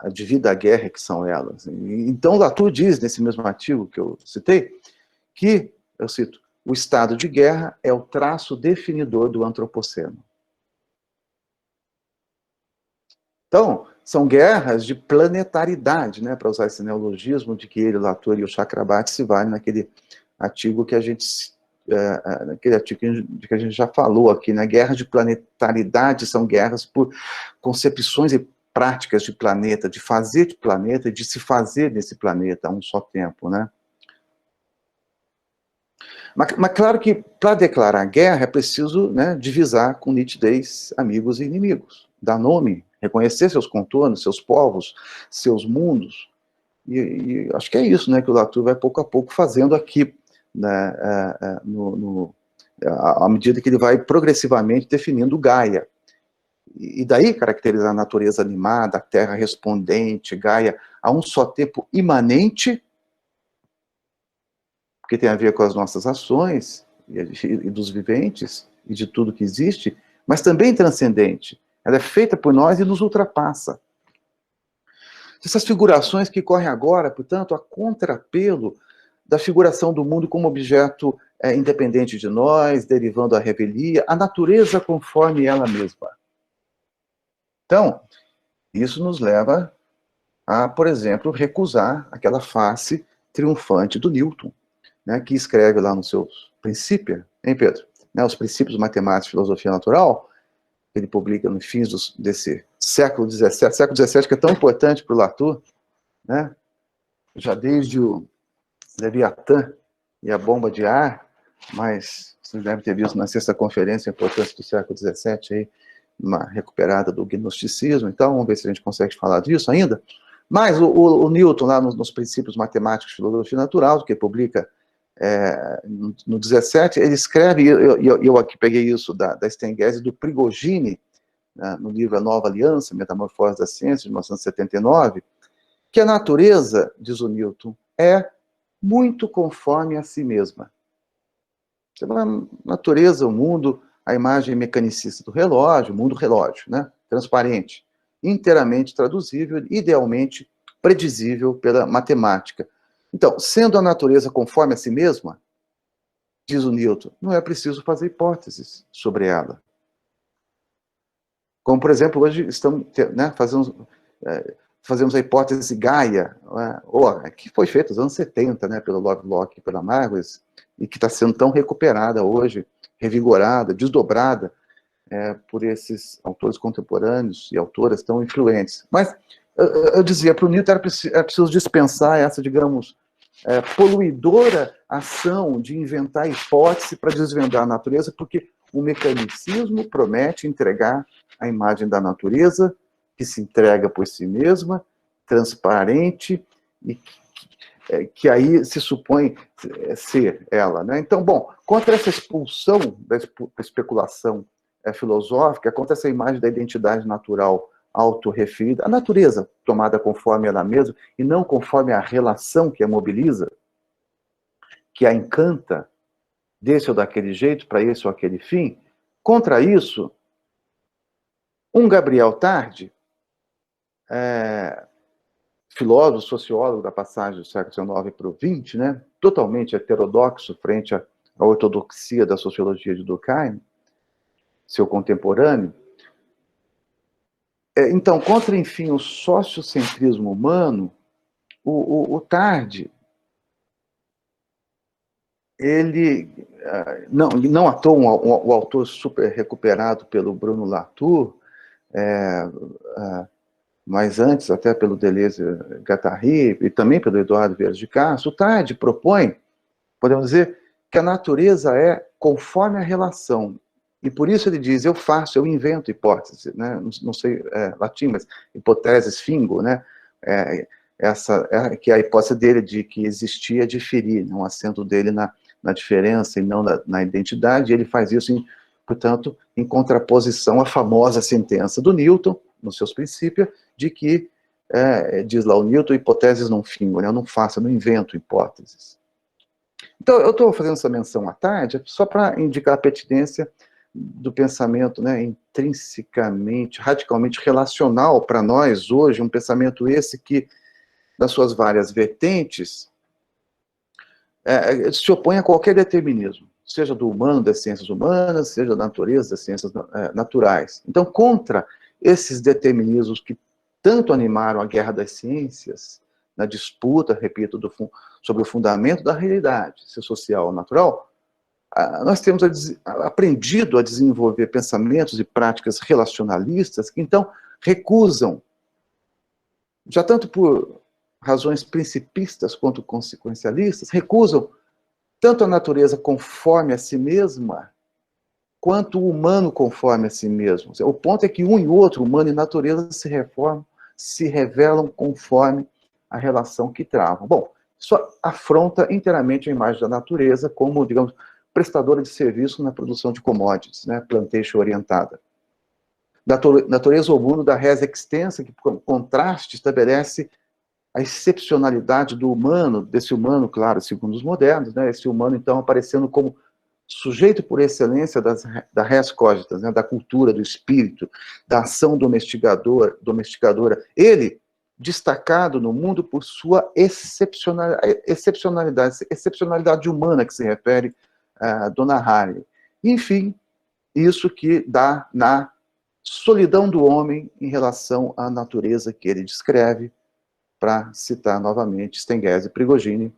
a devida guerra que são elas. Então, Latour diz, nesse mesmo artigo que eu citei, que, eu cito, o estado de guerra é o traço definidor do antropoceno. Então, são guerras de planetaridade, né, para usar esse neologismo de que ele, Latour e o Chakrabarti se valem naquele artigo que a gente, naquele artigo que a gente já falou aqui, né, guerras de planetaridade são guerras por concepções e práticas de planeta, de fazer de planeta e de se fazer nesse planeta a um só tempo, né. Mas claro que, para declarar guerra, é preciso, né, divisar com nitidez amigos e inimigos, dar nome, reconhecer seus contornos, seus povos, seus mundos. E acho que é isso, né, que o Latour vai pouco a pouco fazendo aqui, né, à medida que ele vai progressivamente definindo Gaia. E daí caracterizar a natureza animada, a terra respondente, Gaia, a um só tempo imanente, porque tem a ver com as nossas ações, e dos viventes, e de tudo que existe, mas também transcendente. Ela é feita por nós e nos ultrapassa. Essas figurações que correm agora, portanto, a contrapelo da figuração do mundo como objeto independente de nós, derivando a revelia, a natureza conforme ela mesma. Então, isso nos leva a, por exemplo, recusar aquela face triunfante do Newton, né, que escreve lá nos seus princípios, hein, Pedro? Né, os princípios matemáticos de filosofia natural, que ele publica no fim desse século XVII, que é tão importante para o Latour, né? Já desde o Leviatã e a bomba de ar, mas vocês devem ter visto na sexta conferência a importância do século XVII, aí, uma recuperada do gnosticismo, então vamos ver se a gente consegue falar disso ainda. Mas o Newton, lá nos Princípios Matemáticos de Filosofia Natural, que publica no 17, ele escreve, eu aqui peguei isso da Stengese, do Prigogine, né, no livro A Nova Aliança, Metamorfose da Ciência, de 1979, que a natureza, diz o Newton, é muito conforme a si mesma. A natureza, o mundo, a imagem mecanicista do relógio, o mundo relógio, né, transparente, inteiramente traduzível, idealmente predizível pela matemática. Então, sendo a natureza conforme a si mesma, diz o Newton, não é preciso fazer hipóteses sobre ela. Como, por exemplo, hoje estamos, né, fazemos a hipótese Gaia, né, que foi feita nos anos 70, né, pelo Lovelock e pela Margulis, e que está sendo tão recuperada hoje, revigorada, desdobrada, por esses autores contemporâneos e autoras tão influentes. Mas eu dizia, para o Newton era preciso dispensar essa, digamos, poluidora ação de inventar hipótese para desvendar a natureza, porque o mecanicismo promete entregar a imagem da natureza, que se entrega por si mesma, transparente, e que aí se supõe ser ela, né? Então, bom, contra essa expulsão da especulação filosófica, contra essa imagem da identidade natural autorreferida, a natureza tomada conforme ela mesma, e não conforme a relação que a mobiliza, que a encanta, desse ou daquele jeito, para esse ou aquele fim, contra isso, um Gabriel Tarde, filósofo, sociólogo da passagem do século XIX para o XX, né, totalmente heterodoxo frente à ortodoxia da sociologia de Durkheim, seu contemporâneo. Então, contra, enfim, o sociocentrismo humano, o Tarde, ele, não à toa, o autor super recuperado pelo Bruno Latour, mas antes até pelo Deleuze-Guattari e também pelo Eduardo Vieira de Castro, o Tarde propõe, podemos dizer, que a natureza é conforme a relação. E por isso ele diz, eu invento hipóteses, né? Não sei latim, mas hipoteses fingo, né? Que é a hipótese dele de que existia diferir, um acento dele na diferença e não na identidade, e ele faz isso, portanto, em contraposição à famosa sentença do Newton, nos seus princípios, de que, diz lá o Newton, hipóteses não fingo, né? Eu não invento hipóteses. Então, eu estou fazendo essa menção à tarde só para indicar a pertinência do pensamento, né, intrinsecamente, radicalmente relacional para nós hoje, um pensamento esse que, nas suas várias vertentes, se opõe a qualquer determinismo, seja do humano, das ciências humanas, seja da natureza, das ciências naturais. Então, contra esses determinismos que tanto animaram a guerra das ciências, na disputa, repito, sobre o fundamento da realidade, se social ou natural, nós temos aprendido a desenvolver pensamentos e práticas relacionalistas que, então, recusam, já tanto por razões principistas quanto consequencialistas, recusam tanto a natureza conforme a si mesma, quanto o humano conforme a si mesmo. O ponto é que um e outro, humano e natureza, se revelam conforme a relação que travam. Bom, isso afronta inteiramente a imagem da natureza como, digamos, prestadora de serviço na produção de commodities, né, plantation orientada. Natureza ou mundo da res extensa, que, por contraste, estabelece a excepcionalidade do humano, desse humano, claro, segundo os modernos, né, esse humano, então, aparecendo como sujeito por excelência da res cogitas, né, da cultura, do espírito, da ação domesticadora. Ele, destacado no mundo por sua excepcionalidade humana, que se refere a Dona Harry. Enfim, isso que dá na solidão do homem em relação à natureza que ele descreve, para citar novamente Stengese e Prigogine,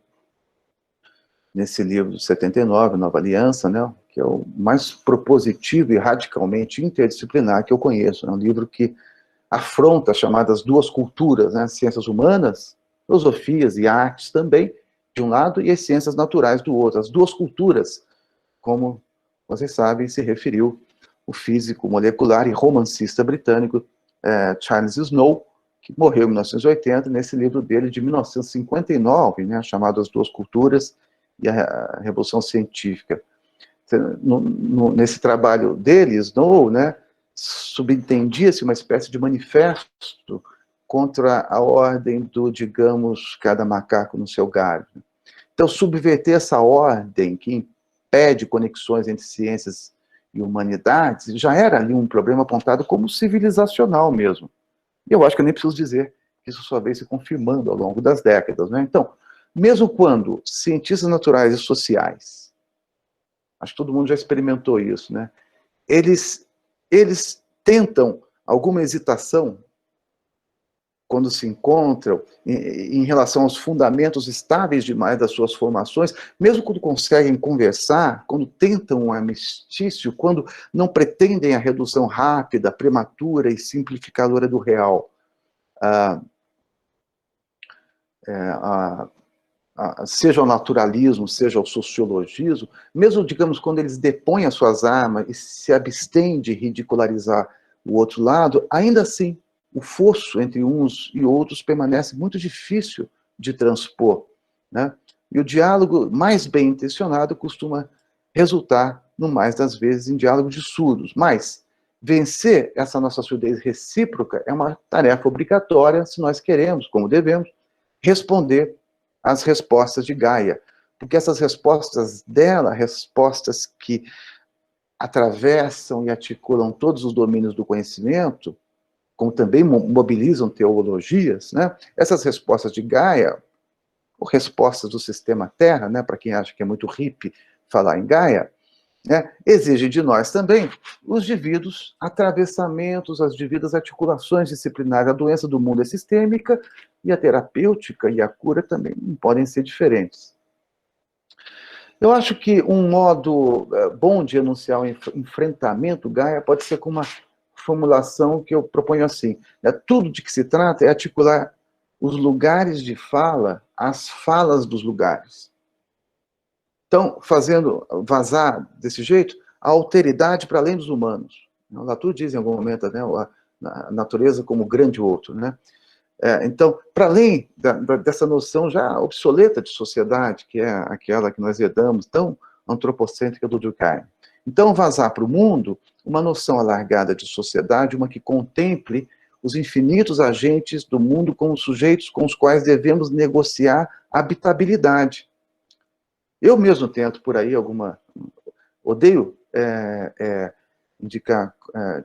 nesse livro de 79, Nova Aliança, né, que é o mais propositivo e radicalmente interdisciplinar que eu conheço. É um livro que afronta as chamadas duas culturas, né? Ciências humanas, filosofias e artes também, de um lado, e as ciências naturais do outro. As duas culturas, como vocês sabem, se referiu o físico molecular e romancista britânico Charles Snow, que morreu em 1980, nesse livro dele de 1959, né, chamado As Duas Culturas e a Revolução Científica. Nesse trabalho dele, Snow, né, subentendia-se uma espécie de manifesto contra a ordem do, digamos, cada macaco no seu galho. Então, subverter essa ordem que impede conexões entre ciências e humanidades já era ali um problema apontado como civilizacional mesmo. E eu acho que eu nem preciso dizer que isso só veio se confirmando ao longo das décadas, né? Então, mesmo quando cientistas naturais e sociais, acho que todo mundo já experimentou isso, né? Eles tentam alguma hesitação quando se encontram em relação aos fundamentos estáveis demais das suas formações, mesmo quando conseguem conversar, quando tentam um armistício, quando não pretendem a redução rápida, prematura e simplificadora do real. Seja o naturalismo, seja o sociologismo, mesmo, digamos, quando eles depõem as suas armas e se abstêm de ridicularizar o outro lado, ainda assim, o fosso entre uns e outros permanece muito difícil de transpor, né? E o diálogo mais bem intencionado costuma resultar, no mais das vezes, em diálogo de surdos. Mas vencer essa nossa surdez recíproca é uma tarefa obrigatória se nós queremos, como devemos, responder às respostas de Gaia. Porque essas respostas dela, respostas que atravessam e articulam todos os domínios do conhecimento, como também mobilizam teologias, né? Essas respostas de Gaia, ou respostas do sistema Terra, né? Para quem acha que é muito hippie falar em Gaia, né? Exigem de nós também os devidos atravessamentos, as devidas articulações disciplinares. A doença do mundo é sistêmica e a terapêutica e a cura também não podem ser diferentes. Eu acho que um modo bom de enunciar o enfrentamento Gaia pode ser com uma formulação que eu proponho assim, né? Tudo de que se trata é articular os lugares de fala às falas dos lugares. Então, fazendo vazar desse jeito a alteridade para além dos humanos. O Latour diz em algum momento, né, a natureza como grande outro, né? Então, para além dessa noção já obsoleta de sociedade, que é aquela que nós herdamos, tão antropocêntrica do Durkheim. Então, vazar para o mundo uma noção alargada de sociedade, uma que contemple os infinitos agentes do mundo como sujeitos com os quais devemos negociar habitabilidade. Eu mesmo tento por aí odeio indicar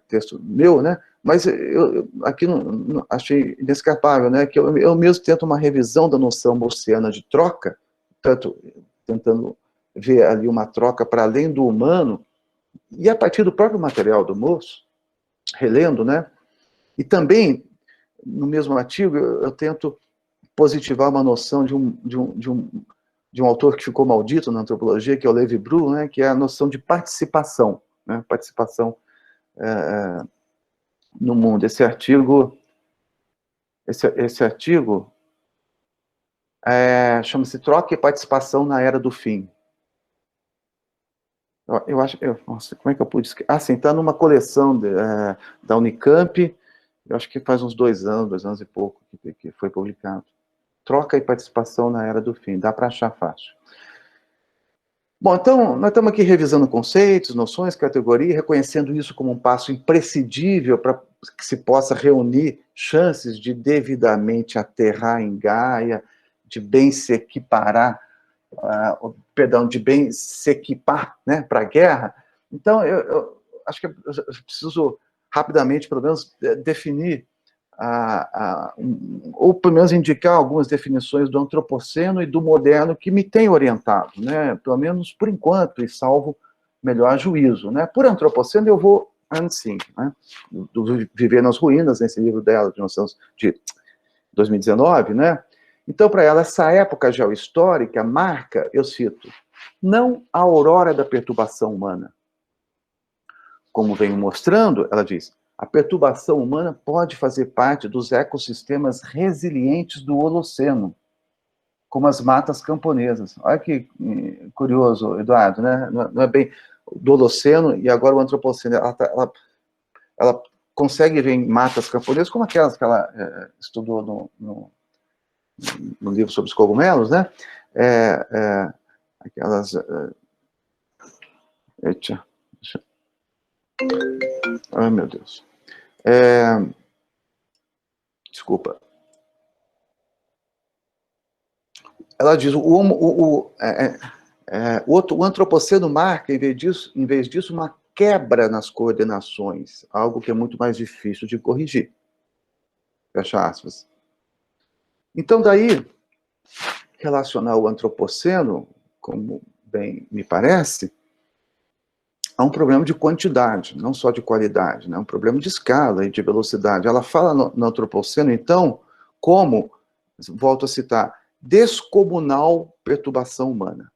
texto meu, né? Mas eu aqui não achei inescapável, né? Que eu mesmo tento uma revisão da noção mossiana de troca, tanto tentando ver ali uma troca para além do humano, e a partir do próprio material do Moço, relendo, né? E também, no mesmo artigo, eu tento positivar uma noção de um autor que ficou maldito na antropologia, que é o Lévi-Brun, né? Que é a noção de participação, né? Participação no mundo. Esse artigo chama-se Troca e Participação na Era do Fim. Eu acho, nossa, como é que eu pude esquecer? Sim, está numa coleção da Unicamp, eu acho que faz uns 2 anos e pouco que foi publicado. Troca e Participação na Era do Fim, dá para achar fácil. Bom, então, nós estamos aqui revisando conceitos, noções, categoria, reconhecendo isso como um passo imprescindível para que se possa reunir chances de devidamente aterrar em Gaia, de bem se equiparar, de bem se equipar, né, para a guerra. Então, eu acho que eu preciso rapidamente, pelo menos, definir, ou pelo menos indicar algumas definições do antropoceno e do moderno que me têm orientado, né, pelo menos por enquanto, e salvo melhor juízo, né. Por antropoceno eu vou assim, né, do Viver nas Ruínas, nesse livro dela, de 2019, né. Então, para ela, essa época geohistórica marca, eu cito, não a aurora da perturbação humana. Como venho mostrando, ela diz, a perturbação humana pode fazer parte dos ecossistemas resilientes do Holoceno, como as matas camponesas. Olha que curioso, Eduardo, né? Não é bem do Holoceno e agora o Antropoceno. Ela consegue ver em matas camponesas, como aquelas que ela estudou no livro sobre os cogumelos, né? Aquelas... Ai, meu Deus. Desculpa. Ela diz, o Antropoceno marca, em vez disso, uma quebra nas coordenações, algo que é muito mais difícil de corrigir. Fecha aspas. Então, daí, relacionar o Antropoceno, como bem me parece, há um problema de quantidade, não só de qualidade, né? Um problema de escala e de velocidade. Ela fala no Antropoceno, então, como, volto a citar, descomunal perturbação humana.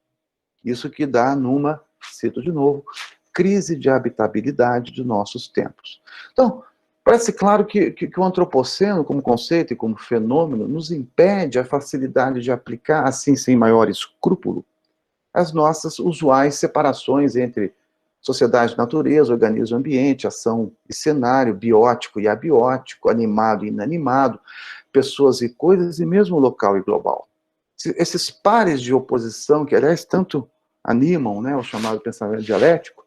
Isso que dá numa, cito de novo, crise de habitabilidade de nossos tempos. Então, parece claro que o Antropoceno, como conceito e como fenômeno, nos impede a facilidade de aplicar, assim, sem maior escrúpulo, as nossas usuais separações entre sociedade e natureza, organismo e ambiente, ação e cenário, biótico e abiótico, animado e inanimado, pessoas e coisas, e mesmo local e global. Esses pares de oposição, que aliás tanto animam, né, o chamado pensamento dialético,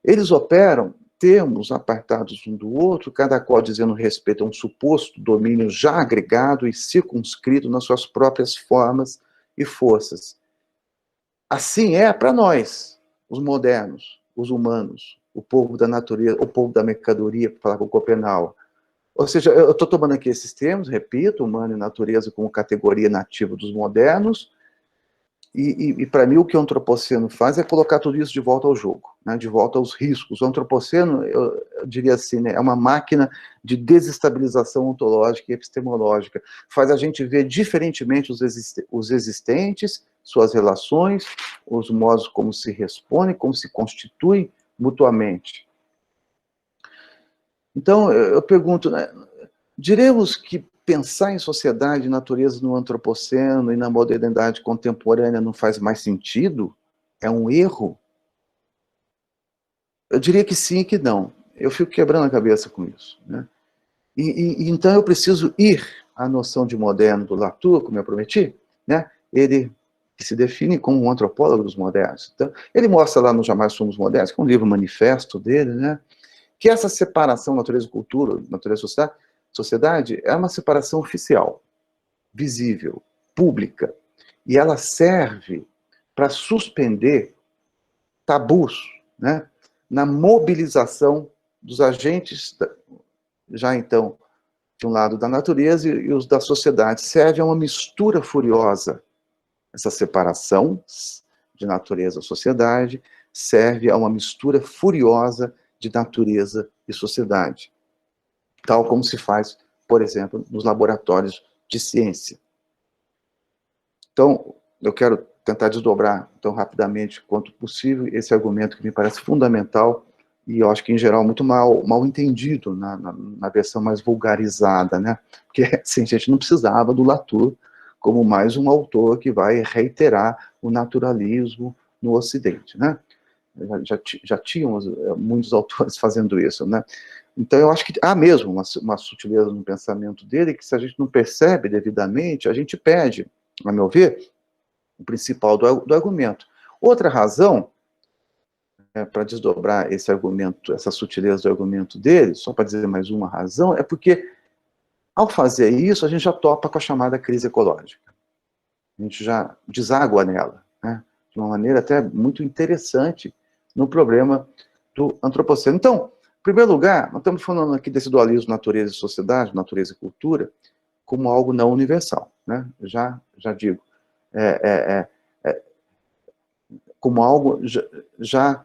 eles operam termos apartados um do outro, cada qual dizendo respeito a um suposto domínio já agregado e circunscrito nas suas próprias formas e forças. Assim é para nós, os modernos, os humanos, o povo da natureza, o povo da mercadoria, para falar com o Copenau. Ou seja, eu estou tomando aqui esses termos, repito, humano e natureza como categoria nativa dos modernos, e para mim o que o Antropoceno faz é colocar tudo isso de volta ao jogo, né, de volta aos riscos. O Antropoceno, eu diria assim, né, é uma máquina de desestabilização ontológica e epistemológica. Faz a gente ver diferentemente os existentes, suas relações, os modos como se respondem, como se constituem mutuamente. Então, eu pergunto, né, diremos que pensar em sociedade e natureza no Antropoceno e na modernidade contemporânea não faz mais sentido? É um erro? Eu diria que sim e que não. Eu fico quebrando a cabeça com isso, né? Então eu preciso ir à noção de moderno do Latour, como eu prometi, né? Ele que se define como um antropólogo dos modernos. Então, ele mostra lá no Jamais Somos Modernos, que é um livro manifesto dele, né? Que essa separação natureza e cultura, natureza e sociedade, é uma separação oficial, visível, pública, e ela serve para suspender tabus, né, na mobilização dos agentes, já então, de um lado da natureza e os da sociedade. Serve a uma mistura furiosa. Essa separação de natureza e sociedade serve a uma mistura furiosa de natureza e sociedade, tal como se faz, por exemplo, nos laboratórios de ciência. Então, eu quero tentar desdobrar tão rapidamente quanto possível esse argumento que me parece fundamental e eu acho que, em geral, muito mal entendido na versão mais vulgarizada, né? Porque assim, a gente não precisava do Latour como mais um autor que vai reiterar o naturalismo no Ocidente, né? Já tínhamos muitos autores fazendo isso, né? Então, eu acho que há mesmo uma sutileza no pensamento dele que, se a gente não percebe devidamente, a gente perde, a meu ver, o principal do argumento. Outra razão, para desdobrar esse argumento, essa sutileza do argumento dele, só para dizer mais uma razão, é porque, ao fazer isso, a gente já topa com a chamada crise ecológica. A gente já deságua nela, né? De uma maneira até muito interessante no problema do Antropoceno. Então, em primeiro lugar, nós estamos falando aqui desse dualismo natureza e sociedade, natureza e cultura, como algo não universal, né? Já digo, como algo já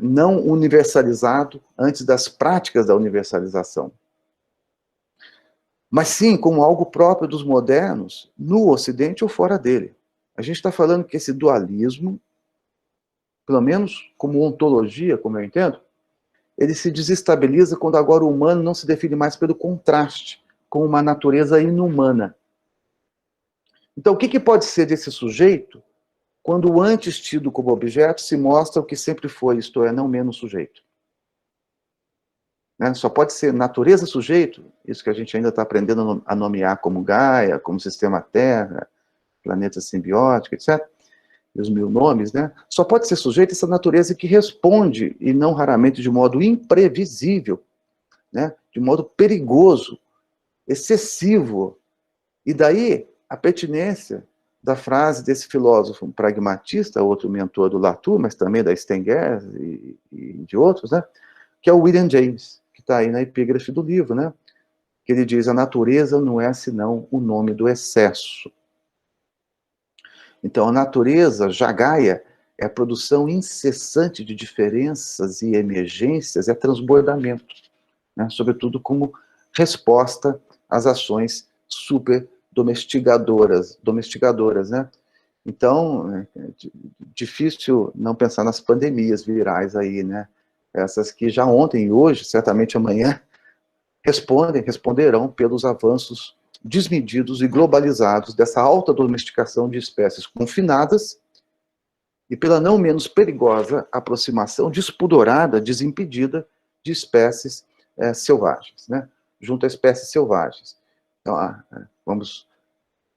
não universalizado antes das práticas da universalização. Mas sim como algo próprio dos modernos, no Ocidente ou fora dele. A gente está falando que esse dualismo pelo menos como ontologia, como eu entendo, ele se desestabiliza quando agora o humano não se define mais pelo contraste com uma natureza inumana. Então, o que pode ser desse sujeito quando o antes tido como objeto se mostra o que sempre foi, isto é, não menos sujeito? Né? Só pode ser natureza sujeito, isso que a gente ainda está aprendendo a nomear como Gaia, como sistema Terra, planeta simbiótico, etc., e os mil nomes, né? Só pode ser sujeito essa natureza que responde, e não raramente de modo imprevisível, né? De modo perigoso, excessivo. E daí a pertinência da frase desse filósofo pragmatista, outro mentor do Latour, mas também da Stengers e de outros, né? Que é o William James, que está aí na epígrafe do livro, né? Que ele diz: a natureza não é senão o nome do excesso. Então, a natureza, já Gaia, é a produção incessante de diferenças e emergências, é transbordamento, né? Sobretudo como resposta às ações super domesticadoras, né? Então, é difícil não pensar nas pandemias virais aí, né? Essas que já ontem e hoje, certamente amanhã, responderão pelos avanços desmedidos e globalizados dessa alta domesticação de espécies confinadas e pela não menos perigosa aproximação despudorada, desimpedida de espécies selvagens, né? Junto a espécies selvagens. Então, vamos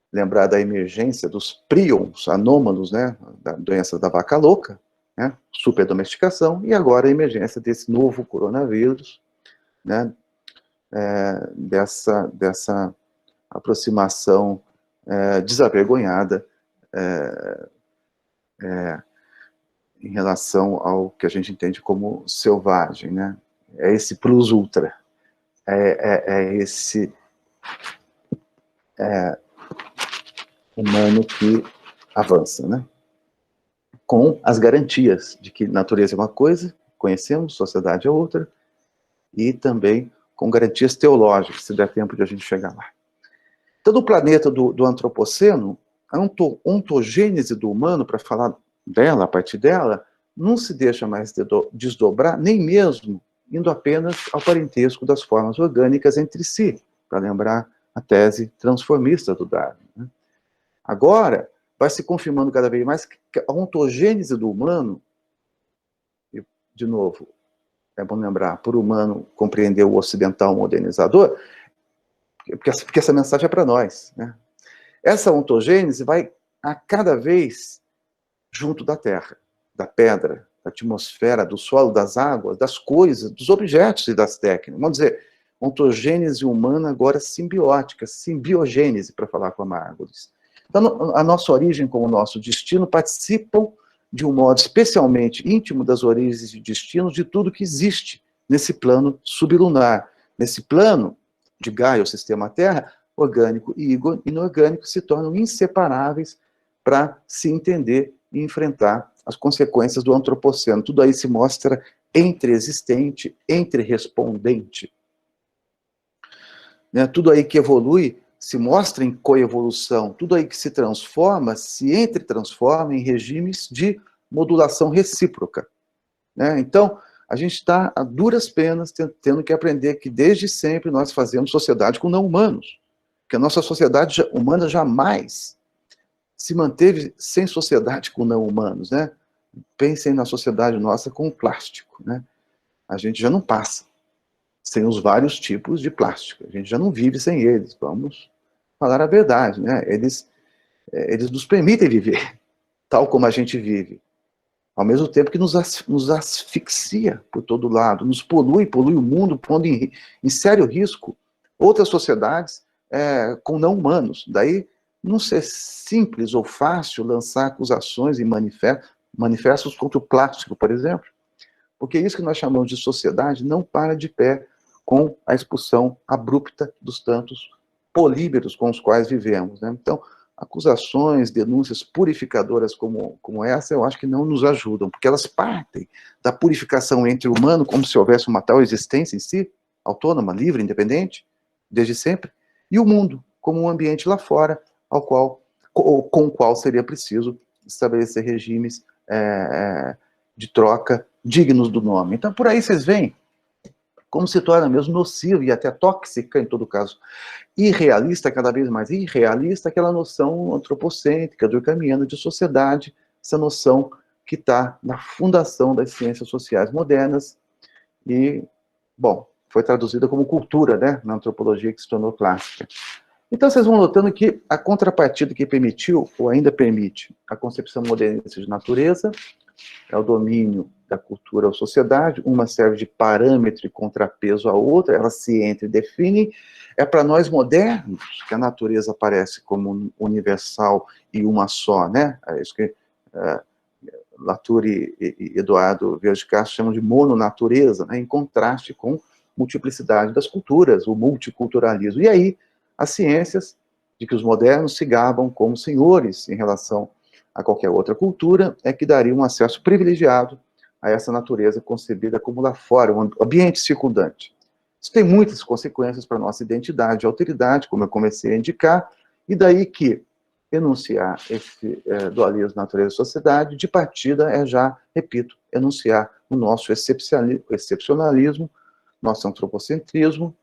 lembrar da emergência dos prions anômalos, né? Da doença da vaca louca, né? Superdomesticação, e agora a emergência desse novo coronavírus, né? Dessa aproximação desavergonhada em relação ao que a gente entende como selvagem, né? É esse plus ultra, esse humano que avança, né? Com as garantias de que natureza é uma coisa, conhecemos, sociedade é outra, e também com garantias teológicas, se der tempo de a gente chegar lá. Então, no planeta do antropoceno, a ontogênese do humano, para falar dela, a partir dela, não se deixa mais desdobrar, nem mesmo indo apenas ao parentesco das formas orgânicas entre si, para lembrar a tese transformista do Darwin, né? Agora, vai se confirmando cada vez mais que a ontogênese do humano, e, de novo, é bom lembrar, por humano compreender o ocidental modernizador, porque essa mensagem é para nós, né? Essa ontogênese vai a cada vez junto da terra, da pedra, da atmosfera, do solo, das águas, das coisas, dos objetos e das técnicas. Vamos dizer, ontogênese humana agora simbiótica, simbiogênese, para falar com a Margulis. Então, a nossa origem com o nosso destino participam de um modo especialmente íntimo das origens e destinos de tudo que existe nesse plano sublunar. Nesse plano de Gaia, o sistema Terra, orgânico e inorgânico se tornam inseparáveis para se entender e enfrentar as consequências do antropoceno. Tudo aí se mostra entre-existente, entre-respondente. Né? Tudo aí que evolui se mostra em coevolução. Tudo aí que se transforma, se entre-transforma em regimes de modulação recíproca. Né? Então, a gente está a duras penas tendo que aprender que desde sempre nós fazemos sociedade com não-humanos. Que a nossa sociedade humana jamais se manteve sem sociedade com não-humanos, né? Pensem na sociedade nossa com o plástico, né? A gente já não passa sem os vários tipos de plástico. A gente já não vive sem eles. Vamos falar a verdade, né? Eles nos permitem viver tal como a gente vive, ao mesmo tempo que nos asfixia por todo lado, nos polui o mundo, pondo em sério risco outras sociedades com não-humanos. Daí, não ser simples ou fácil lançar acusações e manifestos contra o plástico, por exemplo, porque isso que nós chamamos de sociedade não para de pé com a expulsão abrupta dos tantos polímeros com os quais vivemos, né? Então, acusações, denúncias purificadoras como essa, eu acho que não nos ajudam, porque elas partem da purificação entre o humano, como se houvesse uma tal existência em si, autônoma, livre, independente, desde sempre, e o mundo, como um ambiente lá fora, com o qual seria preciso estabelecer regimes de troca dignos do nome. Então, por aí vocês veem como se torna mesmo nociva e até tóxica, em todo caso, irrealista, cada vez mais irrealista, aquela noção antropocêntrica, durkheimiana de sociedade, essa noção que está na fundação das ciências sociais modernas e, bom, foi traduzida como cultura, né, na antropologia que se tornou clássica. Então, vocês vão notando que a contrapartida que permitiu, ou ainda permite, a concepção modernista de natureza é o domínio da cultura ou sociedade, uma serve de parâmetro e contrapeso à outra, elas se entre e definem. É para nós modernos que a natureza aparece como universal e uma só, né? É isso que Latour e Eduardo Vieira de Castro chamam de mononatureza, né? Em contraste com multiplicidade das culturas, o multiculturalismo. E aí, as ciências de que os modernos se gabam como senhores em relação a qualquer outra cultura, é que daria um acesso privilegiado a essa natureza concebida como lá fora, um ambiente circundante. Isso tem muitas consequências para a nossa identidade e alteridade, como eu comecei a indicar, e daí que enunciar esse dualismo natureza e sociedade, de partida é já, repito, enunciar o nosso excepcionalismo, nosso antropocentrismo,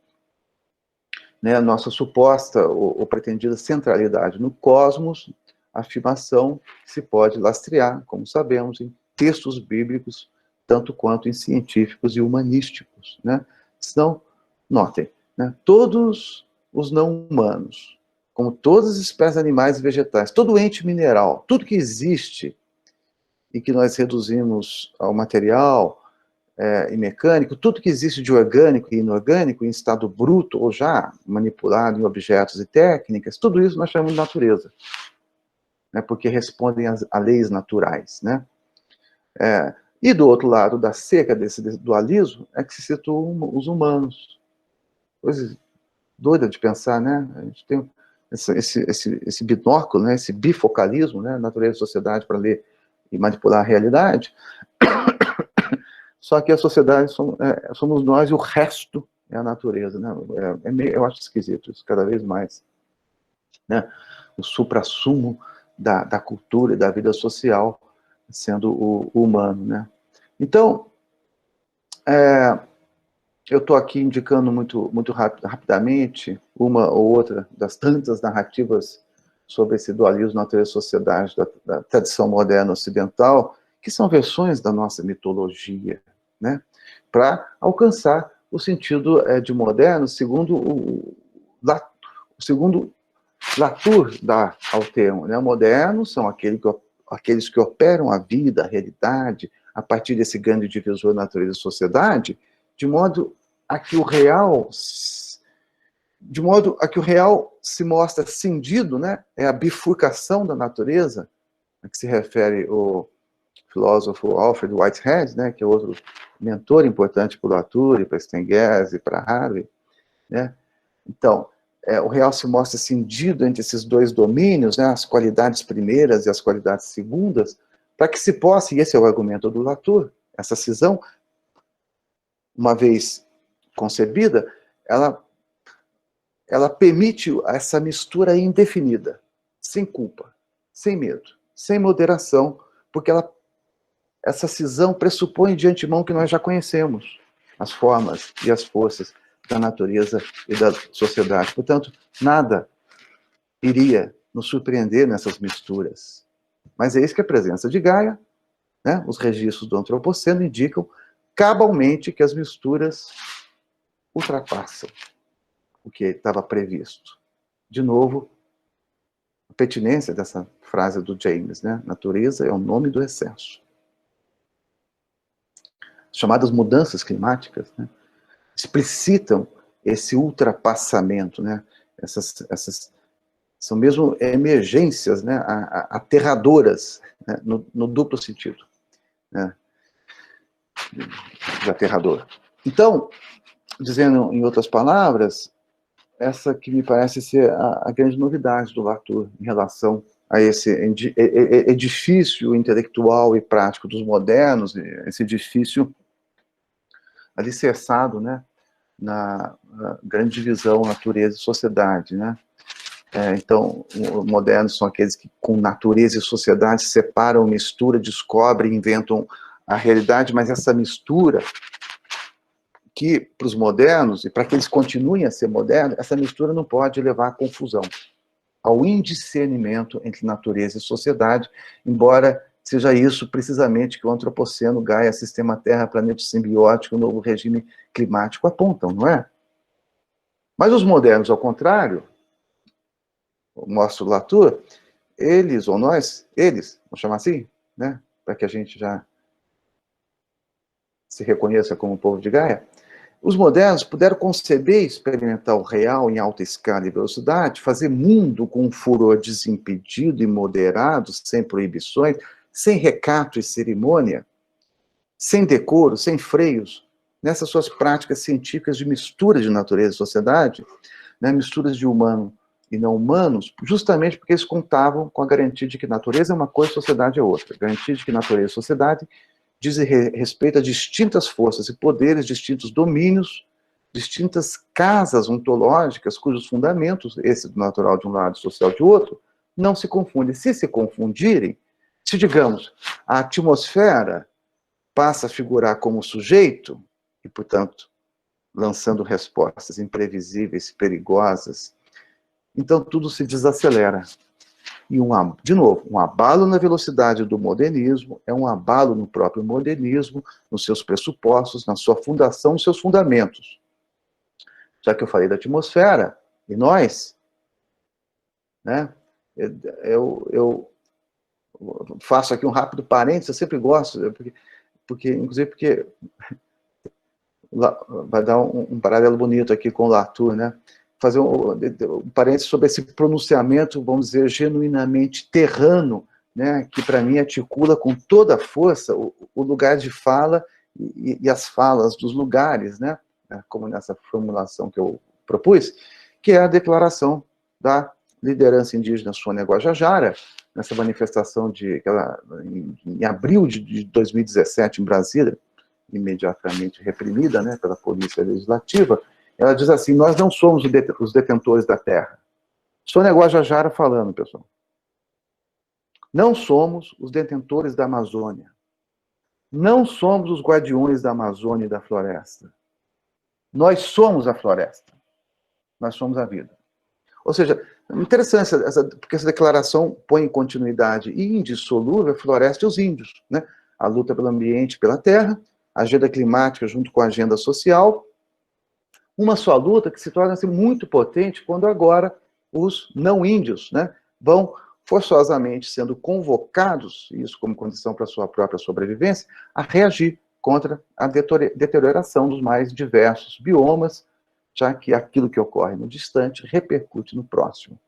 né, nossa suposta ou pretendida centralidade no cosmos, afirmação que se pode lastrear, como sabemos, em textos bíblicos, tanto quanto em científicos e humanísticos, né? Senão, notem, né, todos os não humanos, como todas as espécies animais e vegetais, todo ente mineral, tudo que existe e que nós reduzimos ao material e mecânico, tudo que existe de orgânico e inorgânico, em estado bruto ou já manipulado em objetos e técnicas, tudo isso nós chamamos de natureza, né, porque respondem a leis naturais, né? E do outro lado da cerca desse dualismo é que se situam os humanos. Coisa doida de pensar, né? A gente tem esse binóculo, né? Esse bifocalismo, né? Natureza e sociedade para ler e manipular a realidade. Só que a sociedade somos nós e o resto é a natureza, né? Eu acho esquisito isso, cada vez mais, né? O suprassumo da cultura e da vida social sendo o humano, né? Então, eu estou aqui indicando muito rapidamente uma ou outra das tantas narrativas sobre esse dualismo natureza-sociedade da tradição moderna ocidental, que são versões da nossa mitologia, né? Para alcançar o sentido de moderno, segundo Latour dá ao termo, né? Modernos são aqueles que operam a vida, a realidade, a partir desse grande divisor natureza e sociedade, de modo a que o real se mostra cindido, né? É a bifurcação da natureza, a que se refere o filósofo Alfred Whitehead, né? Que é outro mentor importante para o Latour, para Stengers e para Harvey, né? Então, o real se mostra cindido entre esses dois domínios, né, as qualidades primeiras e as qualidades segundas, para que se possa, e esse é o argumento do Latour, essa cisão, uma vez concebida, ela permite essa mistura indefinida, sem culpa, sem medo, sem moderação, porque essa cisão pressupõe de antemão que nós já conhecemos as formas e as forças da natureza e da sociedade. Portanto, nada iria nos surpreender nessas misturas. Mas é isso que a presença de Gaia, né, os registros do antropoceno indicam cabalmente que as misturas ultrapassam o que estava previsto. De novo, a pertinência dessa frase do James, né? Natureza é o nome do excesso. As chamadas mudanças climáticas, né, explicitam esse ultrapassamento, né? Essas são mesmo emergências, né? Aterradoras, né? No duplo sentido, né? De aterrador. Então, dizendo em outras palavras, essa que me parece ser a grande novidade do Latour em relação a esse edifício intelectual e prático dos modernos, esse edifício alicerçado, né, na grande divisão natureza e sociedade, né? Então, modernos são aqueles que, com natureza e sociedade, separam, misturam, descobrem, inventam a realidade, mas essa mistura que, para os modernos, e para que eles continuem a ser modernos, essa mistura não pode levar à confusão, ao indiscernimento entre natureza e sociedade, embora seja isso precisamente que o antropoceno, Gaia, sistema Terra, planeta simbiótico, novo regime climático apontam, não é? Mas os modernos, ao contrário, mostra o Latour, eles, ou nós, eles, vamos chamar assim, né? Para que a gente já se reconheça como povo de Gaia, os modernos puderam conceber e experimentar o real em alta escala e velocidade, fazer mundo com um furor desimpedido e moderado, sem proibições, sem recato e cerimônia, sem decoro, sem freios, nessas suas práticas científicas de mistura de natureza e sociedade, né, misturas de humano e não humanos, justamente porque eles contavam com a garantia de que natureza é uma coisa e sociedade é outra, garantia de que natureza e sociedade dizem respeito a distintas forças e poderes, distintos domínios, distintas casas ontológicas, cujos fundamentos, esse do natural de um lado e social de outro, não se confundem. Se confundirem, se, digamos, a atmosfera passa a figurar como sujeito, e, portanto, lançando respostas imprevisíveis, perigosas, então tudo se desacelera. E, de novo, um abalo na velocidade do modernismo é um abalo no próprio modernismo, nos seus pressupostos, na sua fundação, nos seus fundamentos. Já que eu falei da atmosfera, e nós, né, eu faço aqui um rápido parênteses, eu sempre gosto, inclusive porque vai dar um paralelo bonito aqui com o Latour, né? Fazer um parênteses sobre esse pronunciamento, vamos dizer, genuinamente terrano, né, que para mim articula com toda a força o lugar de fala e as falas dos lugares, né, como nessa formulação que eu propus, que é a declaração da liderança indígena Sônia Guajajara, nessa manifestação em abril de 2017 em Brasília, imediatamente reprimida, né, pela Polícia Legislativa. Ela diz assim: nós não somos os detentores da terra. Sônia Guajajara falando, pessoal. Não somos os detentores da Amazônia. Não somos os guardiões da Amazônia e da floresta. Nós somos a floresta. Nós somos a vida. Ou seja, interessante, porque essa declaração põe em continuidade e indissolúvel a floresta e os índios, né? A luta pelo ambiente e pela terra, a agenda climática junto com a agenda social, uma só luta que se torna assim, muito potente quando agora os não índios, né, vão forçosamente sendo convocados, isso como condição para a sua própria sobrevivência, a reagir contra a deterioração dos mais diversos biomas, já que aquilo que ocorre no distante repercute no próximo.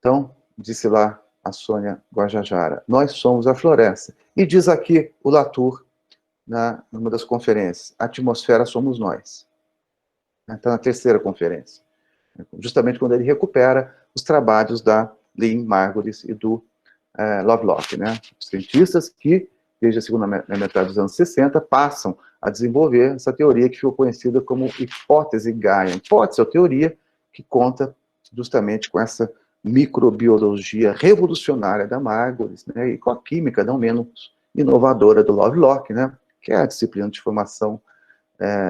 Então, disse lá a Sônia Guajajara, nós somos a floresta. E diz aqui o Latour, numa das conferências, a atmosfera somos nós. Está na terceira conferência, justamente quando ele recupera os trabalhos da Lynn Margulis e do Lovelock, né? Cientistas que, desde a segunda metade dos anos 60, passam a desenvolver essa teoria que ficou conhecida como hipótese Gaia. Hipótese é a teoria que conta justamente com essa microbiologia revolucionária da Margulis, né? E com a química não menos inovadora do Lovelock, né? Que é a disciplina de formação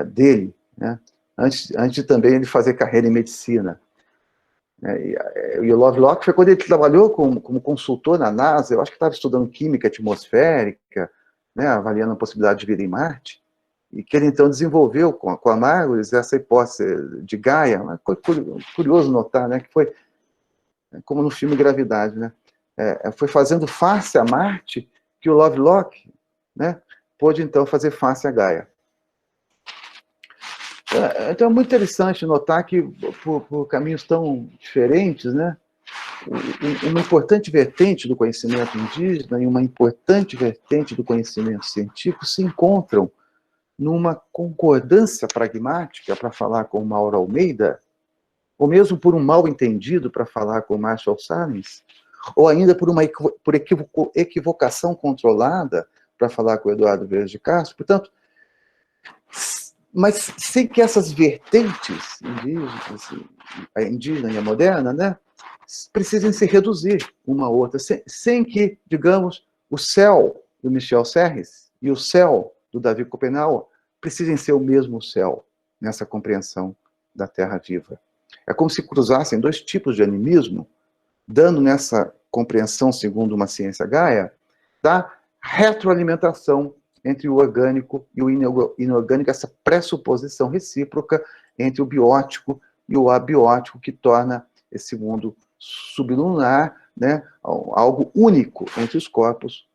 dele, né? Antes também de fazer carreira em medicina. E o Lovelock foi quando ele trabalhou como consultor na NASA, eu acho que estava estudando química atmosférica, né, avaliando a possibilidade de vida em Marte, e que ele então desenvolveu com a Margulis essa hipótese de Gaia. Curioso notar, né, que foi como no filme Gravidade, né, foi fazendo face a Marte que o Lovelock, né, pôde então fazer face a Gaia. Então é muito interessante notar que, por caminhos tão diferentes, né, uma importante vertente do conhecimento indígena e uma importante vertente do conhecimento científico se encontram numa concordância pragmática, para falar com Mauro Almeida, ou mesmo por um mal entendido, para falar com Marshall Salins, ou ainda por equivocação controlada, para falar com Eduardo Vieira de Castro. Portanto, mas sem que essas vertentes indígenas, a indígena e a moderna, né, precisem se reduzir uma a outra, sem que, digamos, o céu do Michel Serres, e o céu, do Davi Copenau, precisem ser o mesmo céu, nessa compreensão da Terra viva. É como se cruzassem dois tipos de animismo, dando nessa compreensão, segundo uma ciência gaia, da retroalimentação entre o orgânico e o inorgânico, essa pressuposição recíproca entre o biótico e o abiótico, que torna esse mundo sublunar, né, algo único entre os corpos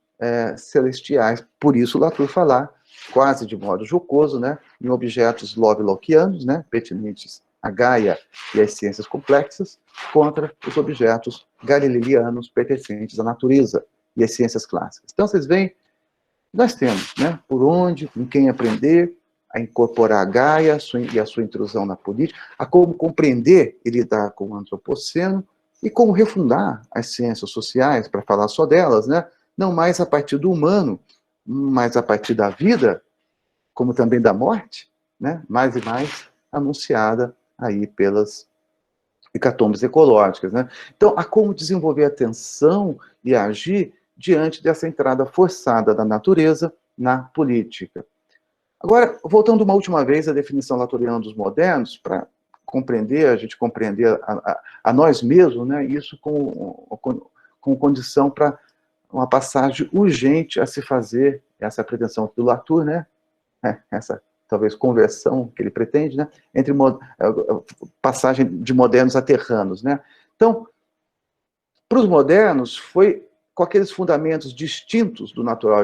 celestiais. Por isso, Latour falar, quase de modo jocoso, né, em objetos lovelockianos, né, pertinentes a Gaia e as ciências complexas, contra os objetos galileanos pertencentes à natureza e às ciências clássicas. Então, vocês veem, nós temos, né, por onde, com quem aprender, a incorporar a Gaia e a sua intrusão na política, a como compreender e lidar com o antropoceno, e como refundar as ciências sociais, para falar só delas, né, não mais a partir do humano, mas a partir da vida, como também da morte, né, mais e mais anunciada aí pelas hecatombes ecológicas, né? Então, há como desenvolver atenção e agir diante dessa entrada forçada da natureza na política. Agora, voltando uma última vez à definição laturiana dos modernos, para compreender, a gente compreender a nós mesmos, né? Isso com condição para uma passagem urgente a se fazer, essa pretensão do Latour, né? Essa talvez conversão que ele pretende, né, entre passagem de modernos a terranos, né. Então, para os modernos, foi com aqueles fundamentos distintos do natural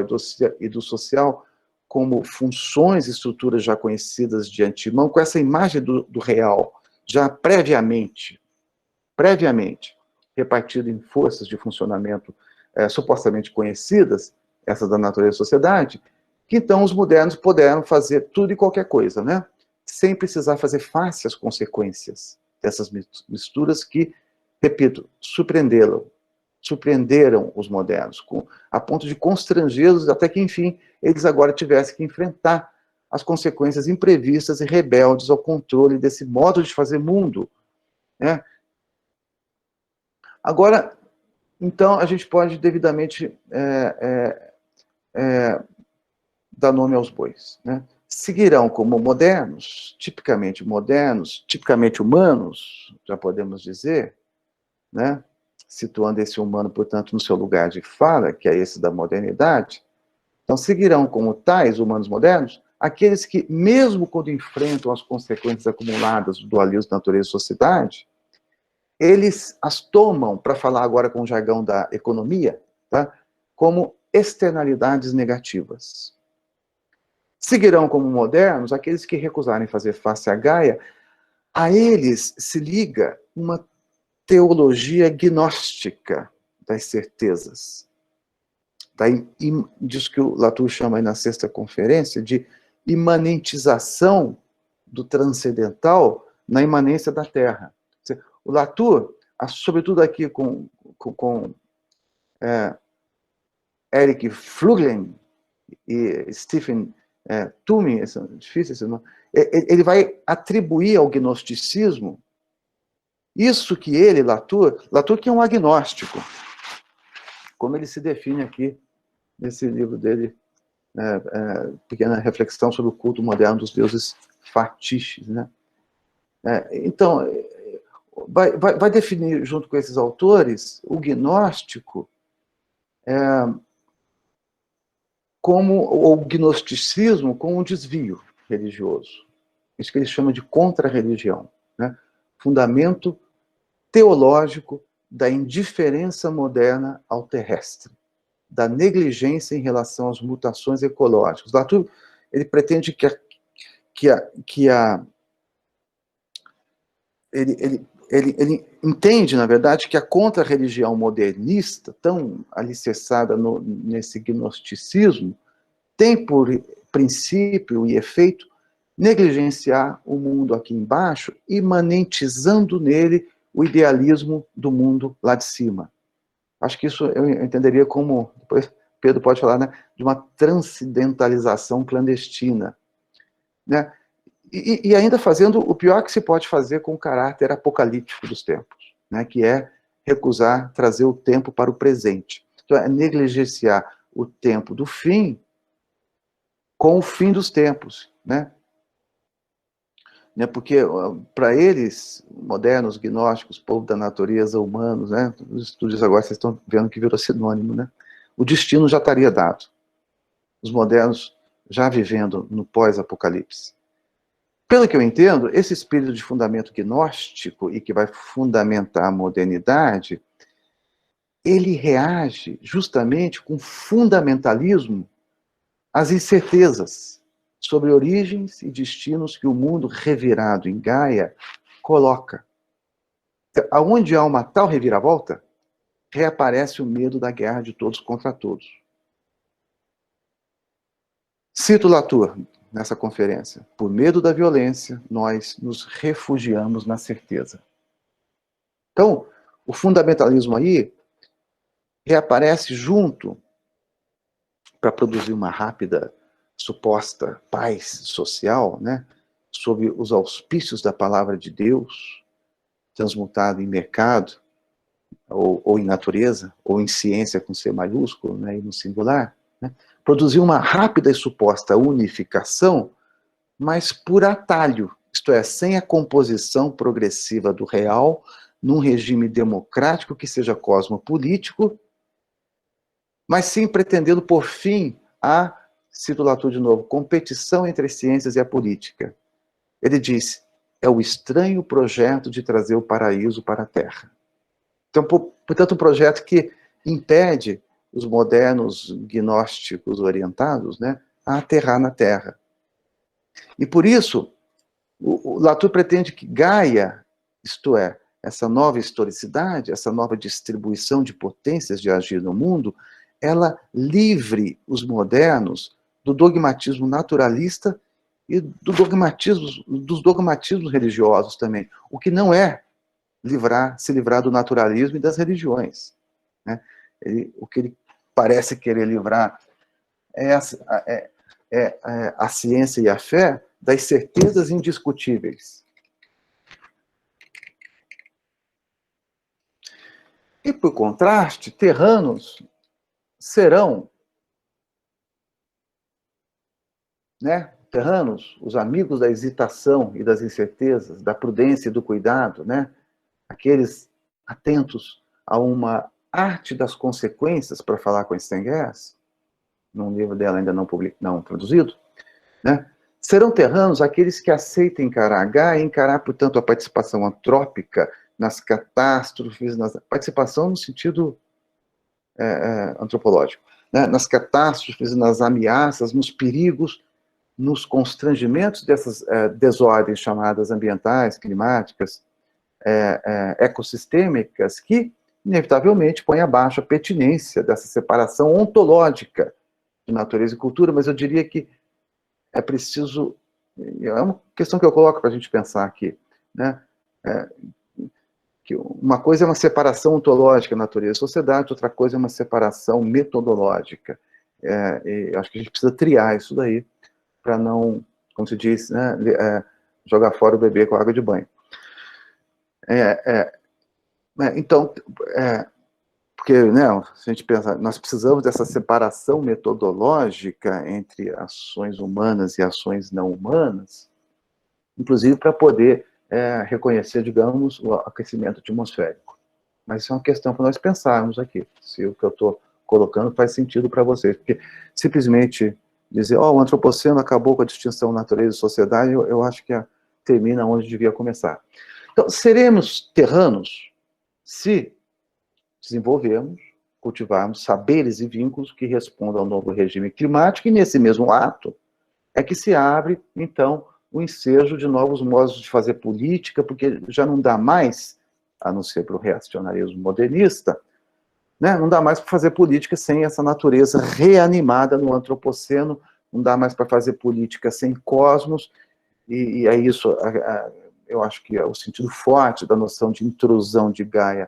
e do social, como funções e estruturas já conhecidas de antemão, com essa imagem do real, já previamente repartida em forças de funcionamento supostamente conhecidas, essas da natureza e sociedade, que então os modernos puderam fazer tudo e qualquer coisa, né? Sem precisar fazer face às consequências dessas misturas que, repito, surpreenderam os modernos, a ponto de constrangê-los até que, enfim, eles agora tivessem que enfrentar as consequências imprevistas e rebeldes ao controle desse modo de fazer mundo, né? Agora, então, a gente pode devidamente dar nome aos bois, né? Seguirão como modernos, tipicamente humanos, já podemos dizer, né? Situando esse humano, portanto, no seu lugar de fala, que é esse da modernidade. Então, seguirão como tais humanos modernos aqueles que, mesmo quando enfrentam as consequências acumuladas do dualismo da natureza e sociedade, eles as tomam, para falar agora com o jargão da economia, tá? Como externalidades negativas. Seguirão como modernos aqueles que recusarem fazer face à Gaia. A eles se liga uma teologia gnóstica das certezas. Diz que o Latour chama aí na sexta conferência de imanentização do transcendental na imanência da Terra. O Latour, sobretudo aqui com Eric Fluglen e Stephen Tumin, difícil esse nome, ele vai atribuir ao gnosticismo isso que ele, Latour que é um agnóstico, como ele se define aqui nesse livro dele, Pequena Reflexão sobre o Culto Moderno dos Deuses Fatiches, né? Então, vai definir, junto com esses autores, o gnóstico o gnosticismo como um desvio religioso. Isso que ele chama de contra-religião, né? Fundamento teológico da indiferença moderna ao terrestre, da negligência em relação às mutações ecológicas. Latour, ele pretende ele entende, na verdade, que a contra-religião modernista, tão alicerçada nesse gnosticismo, tem por princípio e efeito negligenciar o mundo aqui embaixo, imanentizando nele o idealismo do mundo lá de cima. Acho que isso eu entenderia como, depois Pedro pode falar, né, de uma transcendentalização clandestina, né? E ainda fazendo o pior que se pode fazer com o caráter apocalíptico dos tempos, né, que é recusar trazer o tempo para o presente. Então, é negligenciar o tempo do fim com o fim dos tempos, né? Porque para eles, modernos, gnósticos, povo da natureza, humanos, né? Os estudos agora vocês estão vendo que virou sinônimo, né? O destino já estaria dado. Os modernos já vivendo no pós-apocalipse. Pelo que eu entendo, esse espírito de fundamento gnóstico e que vai fundamentar a modernidade, ele reage justamente com fundamentalismo às incertezas sobre origens e destinos que o mundo revirado em Gaia coloca. Aonde há uma tal reviravolta, reaparece o medo da guerra de todos contra todos. Cito Latour nessa conferência: por medo da violência, nós nos refugiamos na certeza. Então, o fundamentalismo aí reaparece junto para produzir uma rápida suposta paz social, né, sob os auspícios da palavra de Deus, transmutada em mercado, ou em natureza, ou em ciência com C maiúsculo, né, e no singular, né, produzir uma rápida e suposta unificação, mas por atalho, isto é, sem a composição progressiva do real, num regime democrático que seja cosmopolítico, mas sim pretendendo por fim a, cito Latour de novo, competição entre as ciências e a política. Ele diz: é o estranho projeto de trazer o paraíso para a Terra. Então, portanto, um projeto que impede os modernos gnósticos orientados, né, a aterrar na Terra. E por isso, o Latour pretende que Gaia, isto é, essa nova historicidade, essa nova distribuição de potências de agir no mundo, ela livre os modernos do dogmatismo naturalista e dos dogmatismos religiosos também, o que não é se livrar do naturalismo e das religiões, né? O que ele parece querer livrar é a ciência e a fé das certezas indiscutíveis. E, por contraste, terranos serão, né, terranos, os amigos da hesitação e das incertezas, da prudência e do cuidado, né, aqueles atentos a uma arte das consequências, para falar com a Stengers, num livro dela ainda não traduzido, né, serão terranos aqueles que aceitem encarar H e encarar, portanto, a participação antrópica nas catástrofes, participação no sentido antropológico, né, nas catástrofes, nas ameaças, nos perigos, nos constrangimentos dessas desordens chamadas ambientais, climáticas, ecossistêmicas, que, inevitavelmente, põem abaixo a pertinência dessa separação ontológica de natureza e cultura, mas eu diria que é preciso, é uma questão que eu coloco para a gente pensar aqui, né, que uma coisa é uma separação ontológica, natureza e sociedade, outra coisa é uma separação metodológica. E acho que a gente precisa triar isso daí, para não, como se diz, né, jogar fora o bebê com água de banho. Então, porque, né, se a gente pensa, nós precisamos dessa separação metodológica entre ações humanas e ações não humanas, inclusive para poder reconhecer, digamos, o aquecimento atmosférico. Mas isso é uma questão para nós pensarmos aqui, se o que eu estou colocando faz sentido para vocês, porque simplesmente dizer, o antropoceno acabou com a distinção natureza e sociedade, eu acho que termina onde devia começar. Então, seremos terranos se desenvolvermos, cultivarmos saberes e vínculos que respondam ao novo regime climático, e nesse mesmo ato é que se abre, então, o ensejo de novos modos de fazer política, porque já não dá mais, a não ser para o reacionarismo modernista, né, não dá mais para fazer política sem essa natureza reanimada no antropoceno, não dá mais para fazer política sem cosmos, e é isso, eu acho que é o sentido forte da noção de intrusão de Gaia,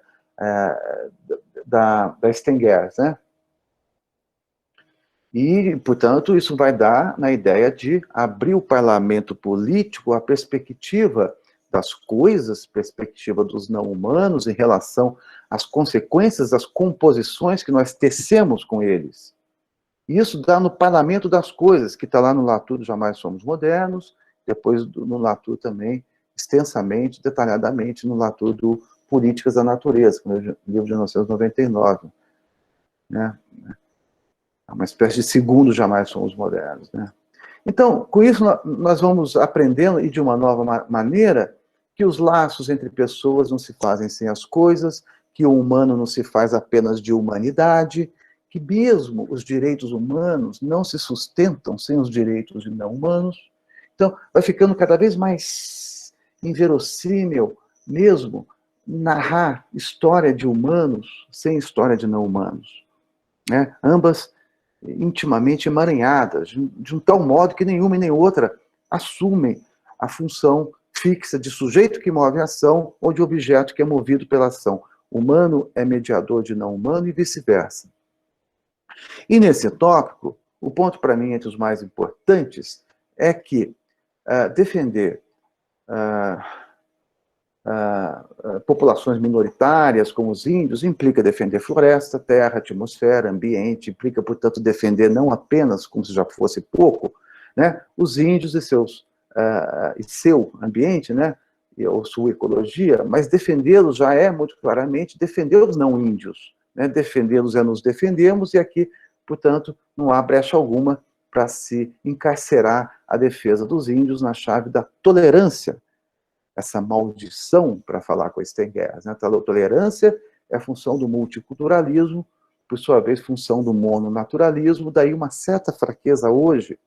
da Stengers, né? E, portanto, isso vai dar na ideia de abrir o parlamento político à perspectiva das coisas, perspectiva dos não-humanos em relação às consequências das composições que nós tecemos com eles. E isso dá no parlamento das coisas, que está lá no Latour do Jamais Somos Modernos, depois no Latour também, extensamente, detalhadamente, no Latour do Políticas da Natureza, que é um livro de 1999. Né? É uma espécie de segundo Jamais Somos Modernos. Né? Então, com isso, nós vamos aprendendo, e de uma nova maneira, que os laços entre pessoas não se fazem sem as coisas, que o humano não se faz apenas de humanidade, que mesmo os direitos humanos não se sustentam sem os direitos de não humanos. Então, vai ficando cada vez mais inverossímil mesmo narrar história de humanos sem história de não humanos. Né? Ambas intimamente emaranhadas, de um tal modo que nenhuma e nem outra assumem a função fixa de sujeito que move a ação ou de objeto que é movido pela ação. Humano é mediador de não humano e vice-versa. E nesse tópico, o ponto para mim entre os mais importantes é que defender populações minoritárias, como os índios, implica defender floresta, terra, atmosfera, ambiente, implica, portanto, defender não apenas, como se já fosse pouco, né, os índios e seu ambiente, né, ou sua ecologia, mas defendê-los já é, muito claramente, defender os não índios. Né, defendê-los é nos defendermos, e aqui, portanto, não há brecha alguma para se encarcerar a defesa dos índios na chave da tolerância, essa maldição, para falar com a Stengers. Né? A tolerância é função do multiculturalismo, por sua vez, função do mononaturalismo, daí uma certa fraqueza hoje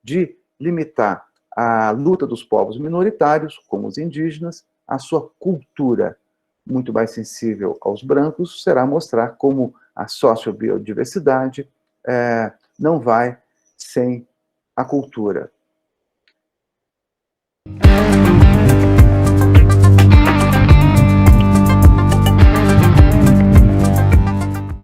de limitar a luta dos povos minoritários, como os indígenas, à sua cultura. Muito mais sensível aos brancos será mostrar como a sociobiodiversidade não vai sem a cultura.